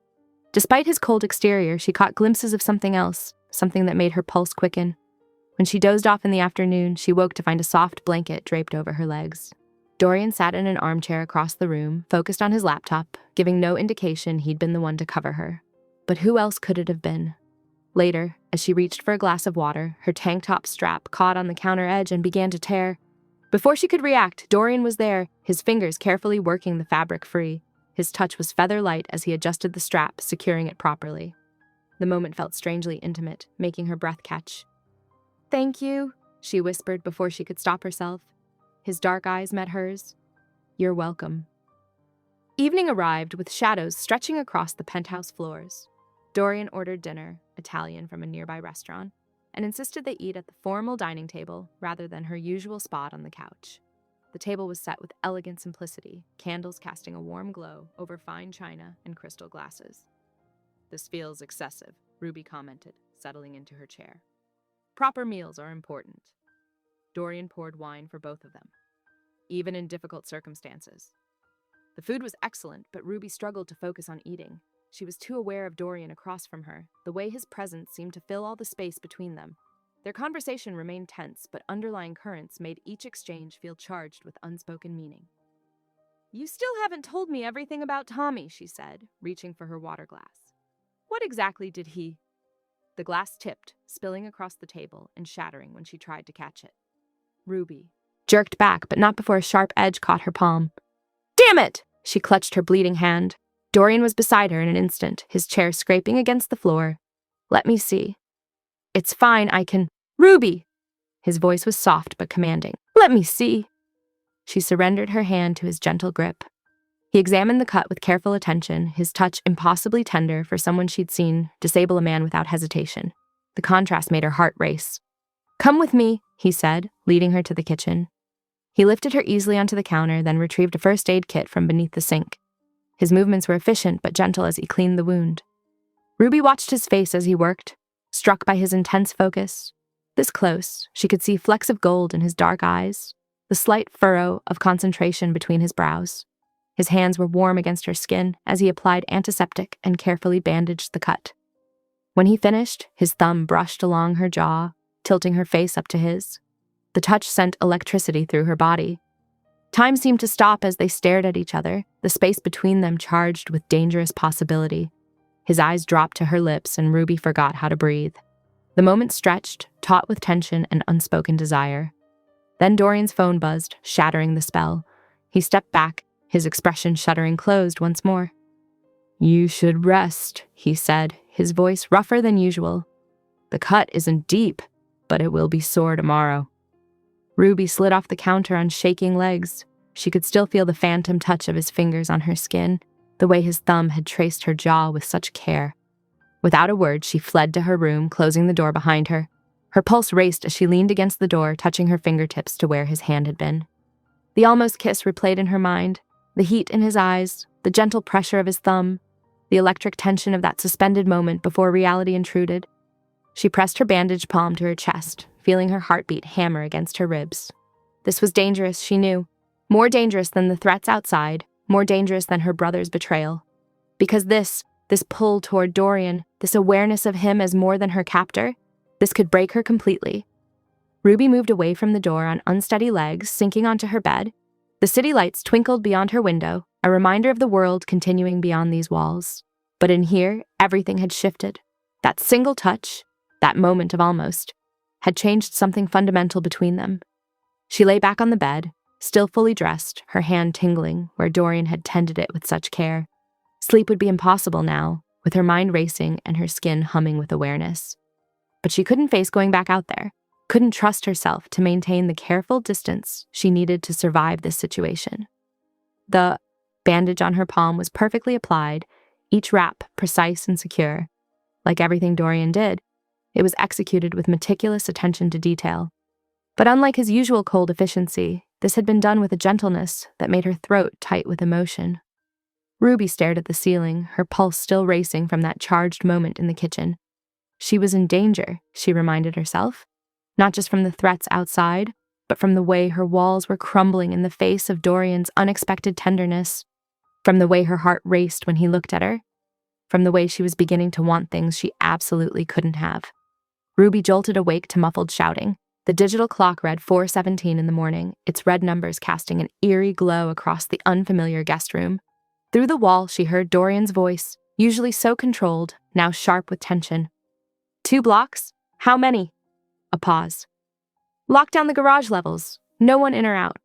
Despite his cold exterior, she caught glimpses of something else, something that made her pulse quicken. When she dozed off in the afternoon, she woke to find a soft blanket draped over her legs. Dorian sat in an armchair across the room, focused on his laptop, giving no indication he'd been the one to cover her. But who else could it have been? Later, as she reached for a glass of water, her tank top strap caught on the counter edge and began to tear. Before she could react, Dorian was there, his fingers carefully working the fabric free. His touch was feather light as he adjusted the strap, securing it properly. The moment felt strangely intimate, making her breath catch. "Thank you," she whispered before she could stop herself. His dark eyes met hers. "You're welcome." Evening arrived with shadows stretching across the penthouse floors. Dorian ordered dinner, Italian from a nearby restaurant, and insisted they eat at the formal dining table rather than her usual spot on the couch. The table was set with elegant simplicity, candles casting a warm glow over fine china and crystal glasses. "This feels excessive," Ruby commented, settling into her chair. "Proper meals are important." Dorian poured wine for both of them, even in difficult circumstances. The food was excellent, but Ruby struggled to focus on eating. She was too aware of Dorian across from her, the way his presence seemed to fill all the space between them. Their conversation remained tense, but underlying currents made each exchange feel charged with unspoken meaning. "You still haven't told me everything about Tommy," she said, reaching for her water glass. "What exactly did he—" The glass tipped, spilling across the table and shattering when she tried to catch it. "Ruby, jerked back, but not before a sharp edge caught her palm. "Damn it!" She clutched her bleeding hand. Dorian was beside her in an instant, his chair scraping against the floor. "Let me see." "It's fine, I can—" "Ruby!" His voice was soft but commanding. "Let me see." She surrendered her hand to his gentle grip. He examined the cut with careful attention, his touch impossibly tender for someone she'd seen disable a man without hesitation. The contrast made her heart race. "Come with me," he said, leading her to the kitchen. He lifted her easily onto the counter, then retrieved a first aid kit from beneath the sink. His movements were efficient but gentle as he cleaned the wound. Ruby watched his face as he worked, struck by his intense focus. This close, she could see flecks of gold in his dark eyes, the slight furrow of concentration between his brows. His hands were warm against her skin as he applied antiseptic and carefully bandaged the cut. When he finished, his thumb brushed along her jaw, tilting her face up to his. The touch sent electricity through her body. Time seemed to stop as they stared at each other, the space between them charged with dangerous possibility. His eyes dropped to her lips, and Ruby forgot how to breathe. The moment stretched, taut with tension and unspoken desire. Then Dorian's phone buzzed, shattering the spell. He stepped back, his expression shuddering closed once more. "You should rest," he said, his voice rougher than usual. "The cut isn't deep, but it will be sore tomorrow." Ruby slid off the counter on shaking legs. She could still feel the phantom touch of his fingers on her skin, the way his thumb had traced her jaw with such care. Without a word, she fled to her room, closing the door behind her. Her pulse raced as she leaned against the door, touching her fingertips to where his hand had been. The almost kiss replayed in her mind, the heat in his eyes, the gentle pressure of his thumb, the electric tension of that suspended moment before reality intruded. She pressed her bandaged palm to her chest, feeling her heartbeat hammer against her ribs. This was dangerous, she knew. More dangerous than the threats outside, more dangerous than her brother's betrayal. Because this pull toward Dorian, this awareness of him as more than her captor, this could break her completely. Ruby moved away from the door on unsteady legs, sinking onto her bed. The city lights twinkled beyond her window, a reminder of the world continuing beyond these walls. But in here, everything had shifted. That single touch, that moment of almost, had changed something fundamental between them. She lay back on the bed, still fully dressed, her hand tingling where Dorian had tended it with such care. Sleep would be impossible now, with her mind racing and her skin humming with awareness. But she couldn't face going back out there, couldn't trust herself to maintain the careful distance she needed to survive this situation. The bandage on her palm was perfectly applied, each wrap precise and secure. Like everything Dorian did, it was executed with meticulous attention to detail. But unlike his usual cold efficiency, this had been done with a gentleness that made her throat tight with emotion. Ruby stared at the ceiling, her pulse still racing from that charged moment in the kitchen. She was in danger, she reminded herself, not just from the threats outside, but from the way her walls were crumbling in the face of Dorian's unexpected tenderness, from the way her heart raced when he looked at her, from the way she was beginning to want things she absolutely couldn't have. Ruby jolted awake to muffled shouting. The digital clock read 4:17 in the morning, its red numbers casting an eerie glow across the unfamiliar guest room. Through the wall, she heard Dorian's voice, usually so controlled, now sharp with tension. 2 blocks? How many? A pause. Lock down the garage levels. No one in or out.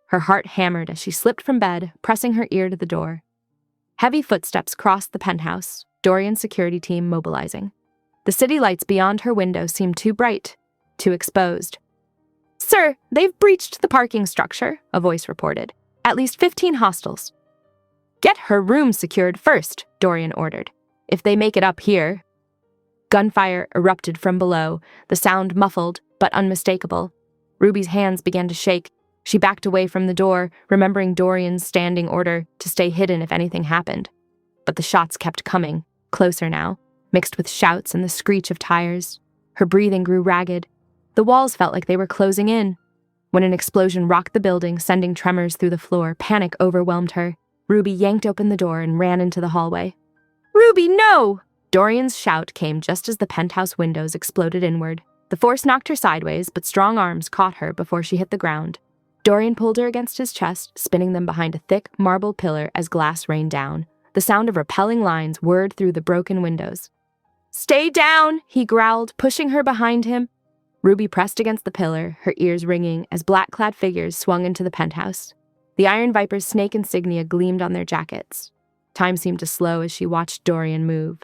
Her heart hammered as she slipped from bed, pressing her ear to the door. Heavy footsteps crossed the penthouse, Dorian's security team mobilizing. The city lights beyond her window seemed too bright, too exposed. "Sir, they've breached the parking structure," a voice reported. "At least 15 hostiles." "Get her room secured first," Dorian ordered. "If they make it up here." Gunfire erupted from below, the sound muffled but unmistakable. Ruby's hands began to shake. She backed away from the door, remembering Dorian's standing order to stay hidden if anything happened. But the shots kept coming, closer now, mixed with shouts and the screech of tires. Her breathing grew ragged. The walls felt like they were closing in. When an explosion rocked the building, sending tremors through the floor, panic overwhelmed her. Ruby yanked open the door and ran into the hallway. "Ruby, no!" Dorian's shout came just as the penthouse windows exploded inward. The force knocked her sideways, but strong arms caught her before she hit the ground. Dorian pulled her against his chest, spinning them behind a thick marble pillar as glass rained down. The sound of repelling lines whirred through the broken windows. "Stay down," he growled, pushing her behind him. Ruby pressed against the pillar, her ears ringing as black-clad figures swung into the penthouse. The Iron Viper's snake insignia gleamed on their jackets. Time seemed to slow as she watched Dorian move.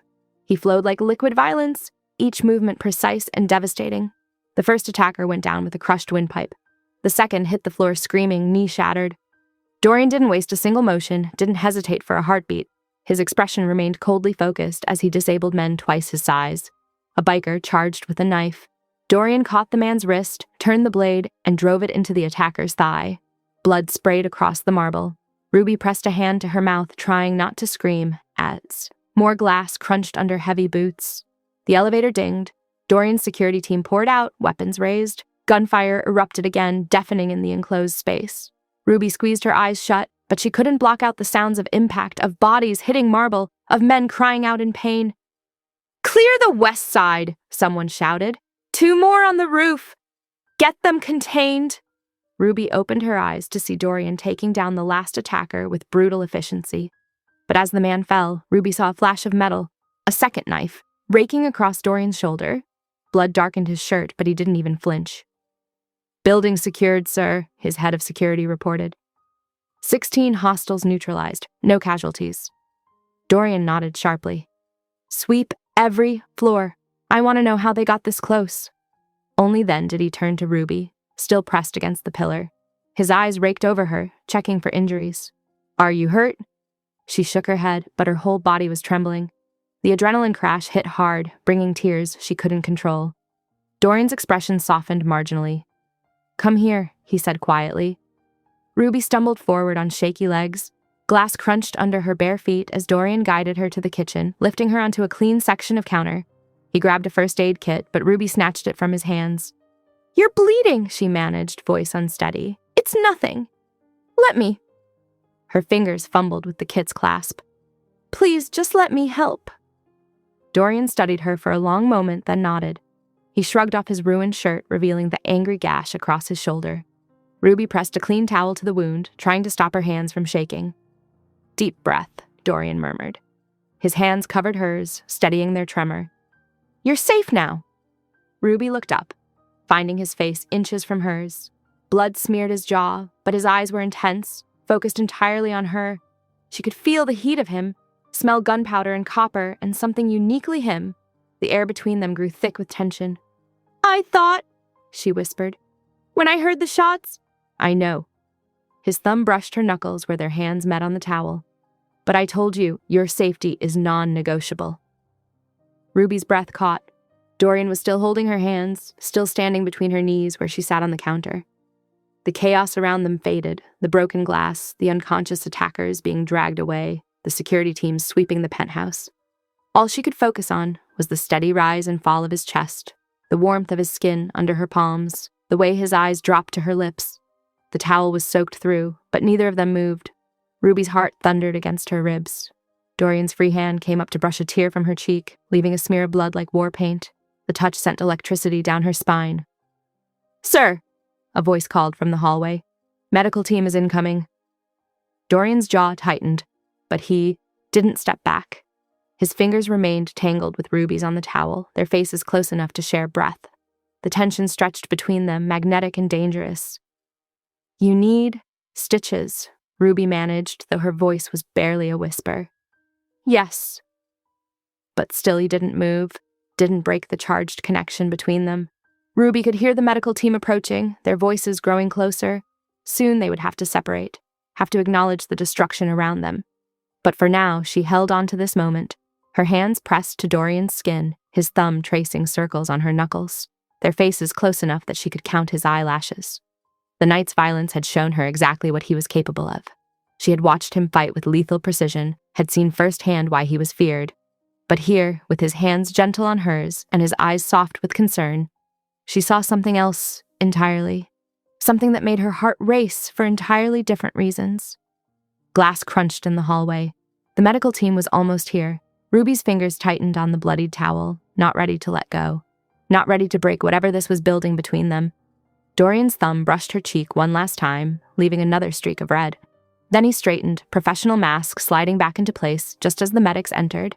He flowed like liquid violence, each movement precise and devastating. The first attacker went down with a crushed windpipe. The second hit the floor screaming, knee shattered. Dorian didn't waste a single motion, didn't hesitate for a heartbeat. His expression remained coldly focused as he disabled men twice his size. A biker charged with a knife. Dorian caught the man's wrist, turned the blade, and drove it into the attacker's thigh. Blood sprayed across the marble. Ruby pressed a hand to her mouth, trying not to scream, as more glass crunched under heavy boots. The elevator dinged. Dorian's security team poured out, weapons raised. Gunfire erupted again, deafening in the enclosed space. Ruby squeezed her eyes shut, but she couldn't block out the sounds of impact, of bodies hitting marble, of men crying out in pain. "Clear the west side," someone shouted. "2 more on the roof. Get them contained." Ruby opened her eyes to see Dorian taking down the last attacker with brutal efficiency. But as the man fell, Ruby saw a flash of metal, a second knife, raking across Dorian's shoulder. Blood darkened his shirt, but he didn't even flinch. "Building secured, sir," his head of security reported. 16 hostiles neutralized, no casualties. Dorian nodded sharply. "Sweep every floor. I want to know how they got this close." Only then did he turn to Ruby, still pressed against the pillar. His eyes raked over her, checking for injuries. "Are you hurt?" She shook her head, but her whole body was trembling. The adrenaline crash hit hard, bringing tears she couldn't control. Dorian's expression softened marginally. "Come here," he said quietly. Ruby stumbled forward on shaky legs. Glass crunched under her bare feet as Dorian guided her to the kitchen, lifting her onto a clean section of counter. He grabbed a first aid kit, but Ruby snatched it from his hands. "You're bleeding," she managed, voice unsteady. "It's nothing. Let me." Her fingers fumbled with the kit's clasp. "Please, just let me help." Dorian studied her for a long moment, then nodded. He shrugged off his ruined shirt, revealing the angry gash across his shoulder. Ruby pressed a clean towel to the wound, trying to stop her hands from shaking. "Deep breath," Dorian murmured. His hands covered hers, steadying their tremor. "You're safe now." Ruby looked up, finding his face inches from hers. Blood smeared his jaw, but his eyes were intense, focused entirely on her. She could feel the heat of him, smell gunpowder and copper, and something uniquely him. The air between them grew thick with tension. "I thought," she whispered. "When I heard the shots—" "I know." His thumb brushed her knuckles where their hands met on the towel. "But I told you, your safety is non-negotiable." Ruby's breath caught. Dorian was still holding her hands, still standing between her knees where she sat on the counter. The chaos around them faded, the broken glass, the unconscious attackers being dragged away, the security teams sweeping the penthouse. All she could focus on was the steady rise and fall of his chest, the warmth of his skin under her palms, the way his eyes dropped to her lips. The towel was soaked through, but neither of them moved. Ruby's heart thundered against her ribs. Dorian's free hand came up to brush a tear from her cheek, leaving a smear of blood like war paint. The touch sent electricity down her spine. "Sir!" a voice called from the hallway. "Medical team is incoming." Dorian's jaw tightened, but he didn't step back. His fingers remained tangled with Ruby's on the towel, their faces close enough to share breath. The tension stretched between them, magnetic and dangerous. "You need stitches," Ruby managed, though her voice was barely a whisper. "Yes." But still he didn't move, didn't break the charged connection between them. Ruby could hear the medical team approaching, their voices growing closer. Soon they would have to separate, have to acknowledge the destruction around them. But for now, she held on to this moment, her hands pressed to Dorian's skin, his thumb tracing circles on her knuckles, their faces close enough that she could count his eyelashes. The night's violence had shown her exactly what he was capable of. She had watched him fight with lethal precision, had seen firsthand why he was feared. But here, with his hands gentle on hers and his eyes soft with concern, she saw something else entirely. Something that made her heart race for entirely different reasons. Glass crunched in the hallway. The medical team was almost here. Ruby's fingers tightened on the bloodied towel, not ready to let go. Not ready to break whatever this was building between them. Dorian's thumb brushed her cheek one last time, leaving another streak of red. Then he straightened, professional mask sliding back into place just as the medics entered.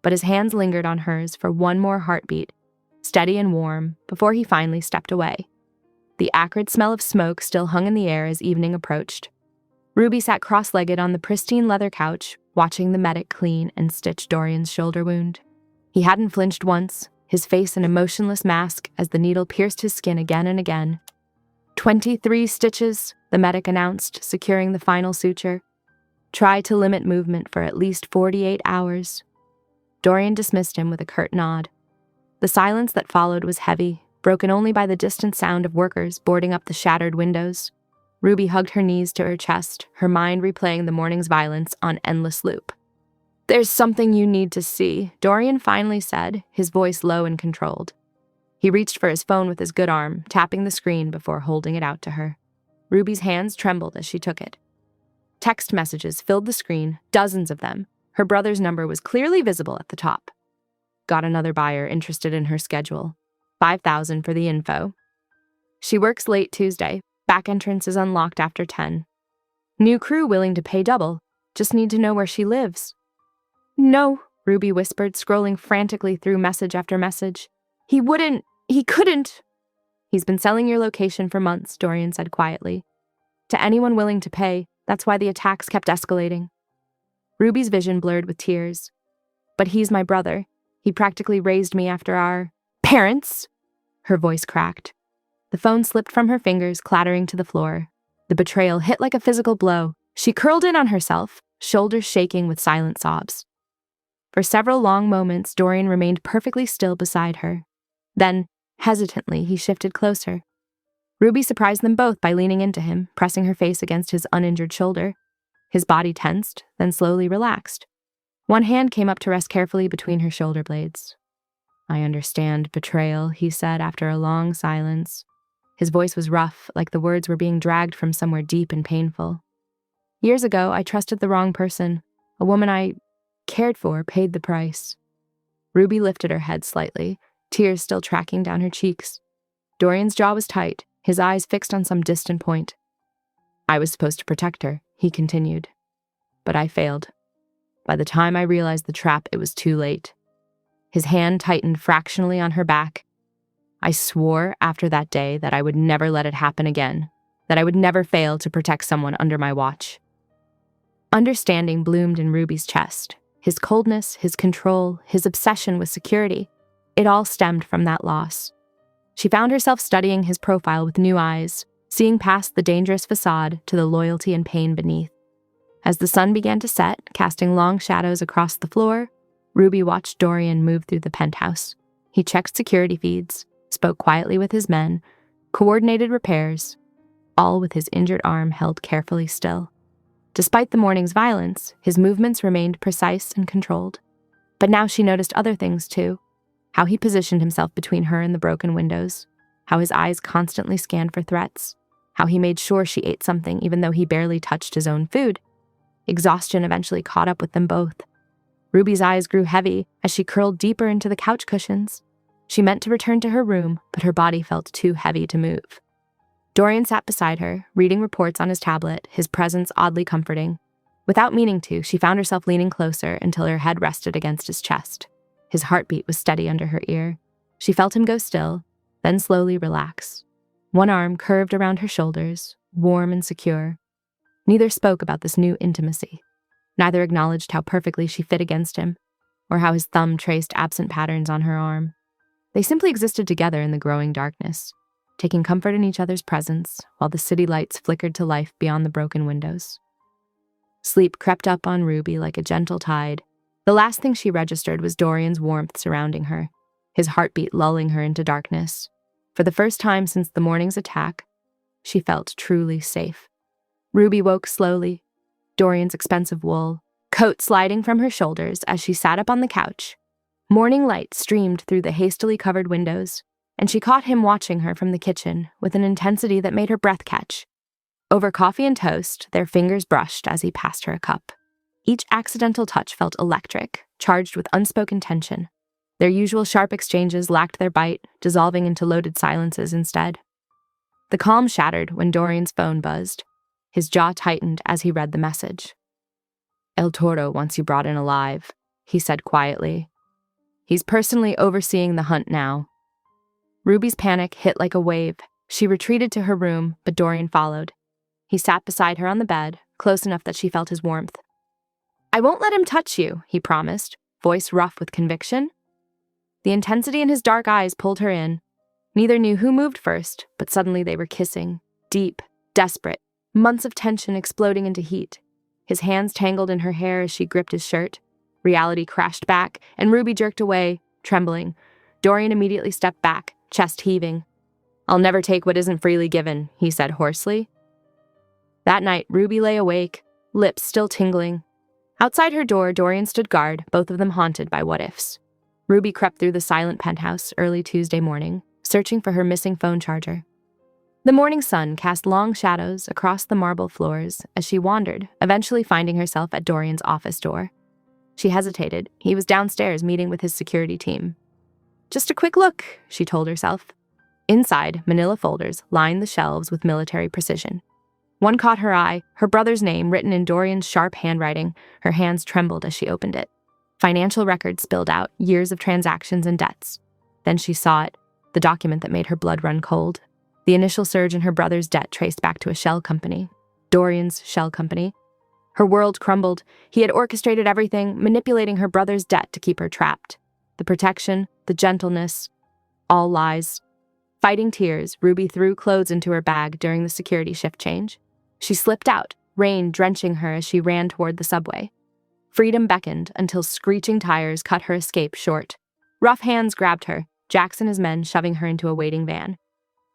But his hands lingered on hers for one more heartbeat. steady and warm, before he finally stepped away. The acrid smell of smoke still hung in the air as evening approached. Ruby sat cross-legged on the pristine leather couch, watching the medic clean and stitch Dorian's shoulder wound. He hadn't flinched once, his face an emotionless mask as the needle pierced his skin again and again. 23 stitches, the medic announced, securing the final suture. Try to limit movement for at least 48 hours. Dorian dismissed him with a curt nod. The silence that followed was heavy, broken only by the distant sound of workers boarding up the shattered windows. Ruby hugged her knees to her chest, her mind replaying the morning's violence on endless loop. "There's something you need to see," Dorian finally said, his voice low and controlled. He reached for his phone with his good arm, tapping the screen before holding it out to her. Ruby's hands trembled as she took it. Text messages filled the screen, dozens of them. Her brother's number was clearly visible at the top. Got another buyer interested in her schedule. $5,000 for the info. She works late Tuesday. Back entrance is unlocked after 10. New crew willing to pay double. Just need to know where she lives. "No," Ruby whispered, scrolling frantically through message after message. He couldn't. "He's been selling your location for months," Dorian said quietly. "To anyone willing to pay, that's why the attacks kept escalating." Ruby's vision blurred with tears. "But he's my brother. He practically raised me after our parents." Her voice cracked. The phone slipped from her fingers, clattering to the floor. The betrayal hit like a physical blow. She curled in on herself, shoulders shaking with silent sobs. For several long moments, Dorian remained perfectly still beside her. Then, hesitantly, he shifted closer. Ruby surprised them both by leaning into him, pressing her face against his uninjured shoulder. His body tensed, then slowly relaxed. One hand came up to rest carefully between her shoulder blades. "I understand betrayal," he said after a long silence. His voice was rough, like the words were being dragged from somewhere deep and painful. "Years ago, I trusted the wrong person. A woman I cared for paid the price." Ruby lifted her head slightly, tears still tracking down her cheeks. Dorian's jaw was tight, his eyes fixed on some distant point. "I was supposed to protect her," he continued. "But I failed. By the time I realized the trap, it was too late." His hand tightened fractionally on her back. "I swore after that day that I would never let it happen again, that I would never fail to protect someone under my watch." Understanding bloomed in Ruby's chest. His coldness, his control, his obsession with security. It all stemmed from that loss. She found herself studying his profile with new eyes, seeing past the dangerous facade to the loyalty and pain beneath. As the sun began to set, casting long shadows across the floor, Ruby watched Dorian move through the penthouse. He checked security feeds, spoke quietly with his men, coordinated repairs, all with his injured arm held carefully still. Despite the morning's violence, his movements remained precise and controlled. But now she noticed other things too. How he positioned himself between her and the broken windows, how his eyes constantly scanned for threats, how he made sure she ate something even though he barely touched his own food. Exhaustion eventually caught up with them both. Ruby's eyes grew heavy as she curled deeper into the couch cushions. She meant to return to her room, but her body felt too heavy to move. Dorian sat beside her, reading reports on his tablet, his presence oddly comforting. Without meaning to, she found herself leaning closer until her head rested against his chest. His heartbeat was steady under her ear. She felt him go still, then slowly relax. One arm curved around her shoulders, warm and secure. Neither spoke about this new intimacy. Neither acknowledged how perfectly she fit against him, or how his thumb traced absent patterns on her arm. They simply existed together in the growing darkness, taking comfort in each other's presence while the city lights flickered to life beyond the broken windows. Sleep crept up on Ruby like a gentle tide. The last thing she registered was Dorian's warmth surrounding her, his heartbeat lulling her into darkness. For the first time since the morning's attack, she felt truly safe. Ruby woke slowly, Dorian's expensive wool, coat sliding from her shoulders as she sat up on the couch. Morning light streamed through the hastily covered windows, and she caught him watching her from the kitchen with an intensity that made her breath catch. Over coffee and toast, their fingers brushed as he passed her a cup. Each accidental touch felt electric, charged with unspoken tension. Their usual sharp exchanges lacked their bite, dissolving into loaded silences instead. The calm shattered when Dorian's phone buzzed. His jaw tightened as he read the message. "El Toro wants you brought in alive," he said quietly. "He's personally overseeing the hunt now. Ruby's panic hit like a wave. She retreated to her room, but Dorian followed. He sat beside her on the bed, close enough that she felt his warmth. "I won't let him touch you," he promised, voice rough with conviction. The intensity in his dark eyes pulled her in. Neither knew who moved first, but suddenly they were kissing, deep, desperate, months of tension exploding into heat. His hands tangled in her hair as she gripped his shirt. Reality crashed back, and Ruby jerked away, trembling. Dorian immediately stepped back, chest heaving. "I'll never take what isn't freely given," he said hoarsely. That night, Ruby lay awake, lips still tingling. Outside her door, Dorian stood guard, both of them haunted by what-ifs. Ruby crept through the silent penthouse early Tuesday morning, searching for her missing phone charger. The morning sun cast long shadows across the marble floors as she wandered, eventually finding herself at Dorian's office door. She hesitated. He was downstairs meeting with his security team. "Just a quick look," she told herself. Inside, manila folders lined the shelves with military precision. One caught her eye, her brother's name written in Dorian's sharp handwriting. Her hands trembled as she opened it. Financial records spilled out, years of transactions and debts. Then she saw it, the document that made her blood run cold. The initial surge in her brother's debt traced back to a shell company. Dorian's shell company. Her world crumbled. He had orchestrated everything, manipulating her brother's debt to keep her trapped. The protection, the gentleness, all lies. Fighting tears, Ruby threw clothes into her bag during the security shift change. She slipped out, rain drenching her as she ran toward the subway. Freedom beckoned until screeching tires cut her escape short. Rough hands grabbed her, Jax and his men shoving her into a waiting van.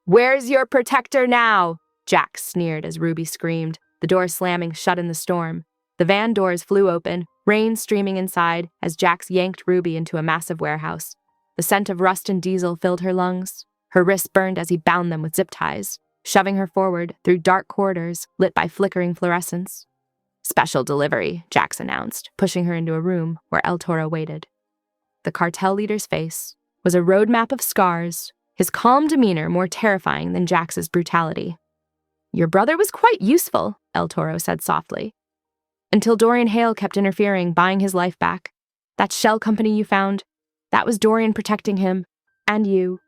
"Where's your protector now?" Jax sneered as Ruby screamed, the door slamming shut in the storm. The van doors flew open, rain streaming inside as Jax yanked Ruby into a massive warehouse. The scent of rust and diesel filled her lungs. Her wrists burned as he bound them with zip ties, shoving her forward through dark corridors lit by flickering fluorescents. "Special delivery," Jax announced, pushing her into a room where El Toro waited. The cartel leader's face was a roadmap of scars, his calm demeanor more terrifying than Jax's brutality. "Your brother was quite useful," El Toro said softly. "Until Dorian Hale kept interfering, buying his life back. That shell company you found, that was Dorian protecting him. And you."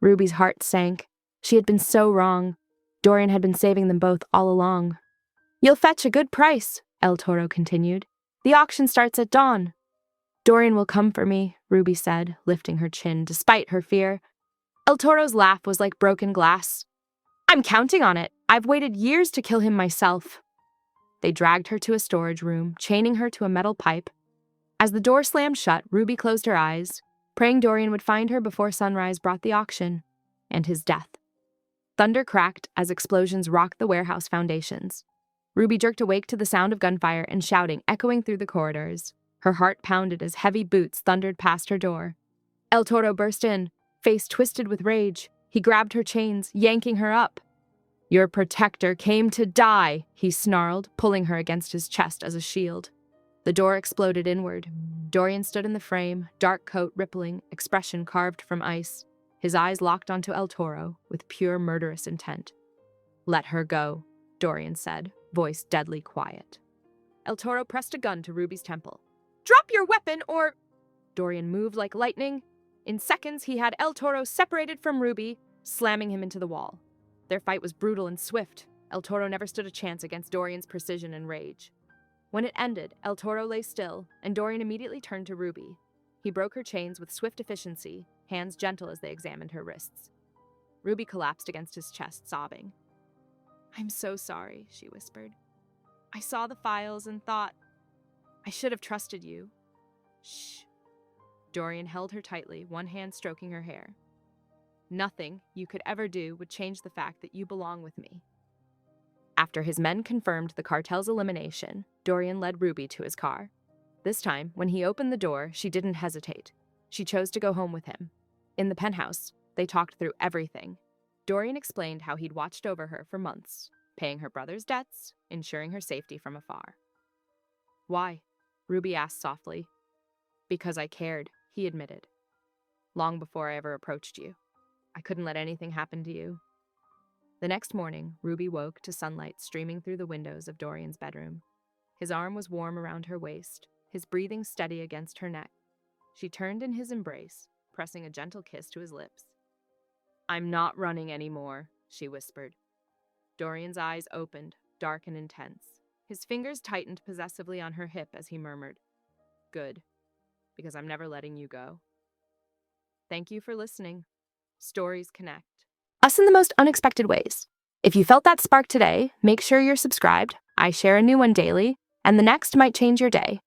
Ruby's heart sank. She had been so wrong. Dorian had been saving them both all along. "You'll fetch a good price," El Toro continued. "The auction starts at dawn." "Dorian will come for me," Ruby said, lifting her chin despite her fear. El Toro's laugh was like broken glass. "I'm counting on it. I've waited years to kill him myself." They dragged her to a storage room, chaining her to a metal pipe. As the door slammed shut, Ruby closed her eyes, praying Dorian would find her before sunrise brought the auction and his death. Thunder cracked as explosions rocked the warehouse foundations. Ruby jerked awake to the sound of gunfire and shouting echoing through the corridors. Her heart pounded as heavy boots thundered past her door. El Toro burst in, face twisted with rage. He grabbed her chains, yanking her up. "Your protector came to die," he snarled, pulling her against his chest as a shield. The door exploded inward. Dorian stood in the frame, dark coat rippling, expression carved from ice. His eyes locked onto El Toro with pure murderous intent. "Let her go," Dorian said, voice deadly quiet. El Toro pressed a gun to Ruby's temple. "Drop your weapon or—" Dorian moved like lightning. In seconds, he had El Toro separated from Ruby, slamming him into the wall. Their fight was brutal and swift. El Toro never stood a chance against Dorian's precision and rage. When it ended, El Toro lay still, and Dorian immediately turned to Ruby. He broke her chains with swift efficiency, hands gentle as they examined her wrists. Ruby collapsed against his chest, sobbing. "I'm so sorry," she whispered. "I saw the files and thought, I should have trusted you." "Shh." Dorian held her tightly, one hand stroking her hair. "Nothing you could ever do would change the fact that you belong with me." After his men confirmed the cartel's elimination, Dorian led Ruby to his car. This time, when he opened the door, she didn't hesitate. She chose to go home with him. In the penthouse, they talked through everything. Dorian explained how he'd watched over her for months, paying her brother's debts, ensuring her safety from afar. "Why?" Ruby asked softly. "Because I cared," he admitted. "Long before I ever approached you. I couldn't let anything happen to you." The next morning, Ruby woke to sunlight streaming through the windows of Dorian's bedroom. His arm was warm around her waist, his breathing steady against her neck. She turned in his embrace, pressing a gentle kiss to his lips. I'm not running anymore, she whispered. Dorian's eyes opened, dark and intense. His fingers tightened possessively on her hip as he murmured, "Good, because I'm never letting you go." Thank you for listening. Stories connect us in the most unexpected ways. If you felt that spark today, make sure you're subscribed. I share a new one daily, and the next might change your day.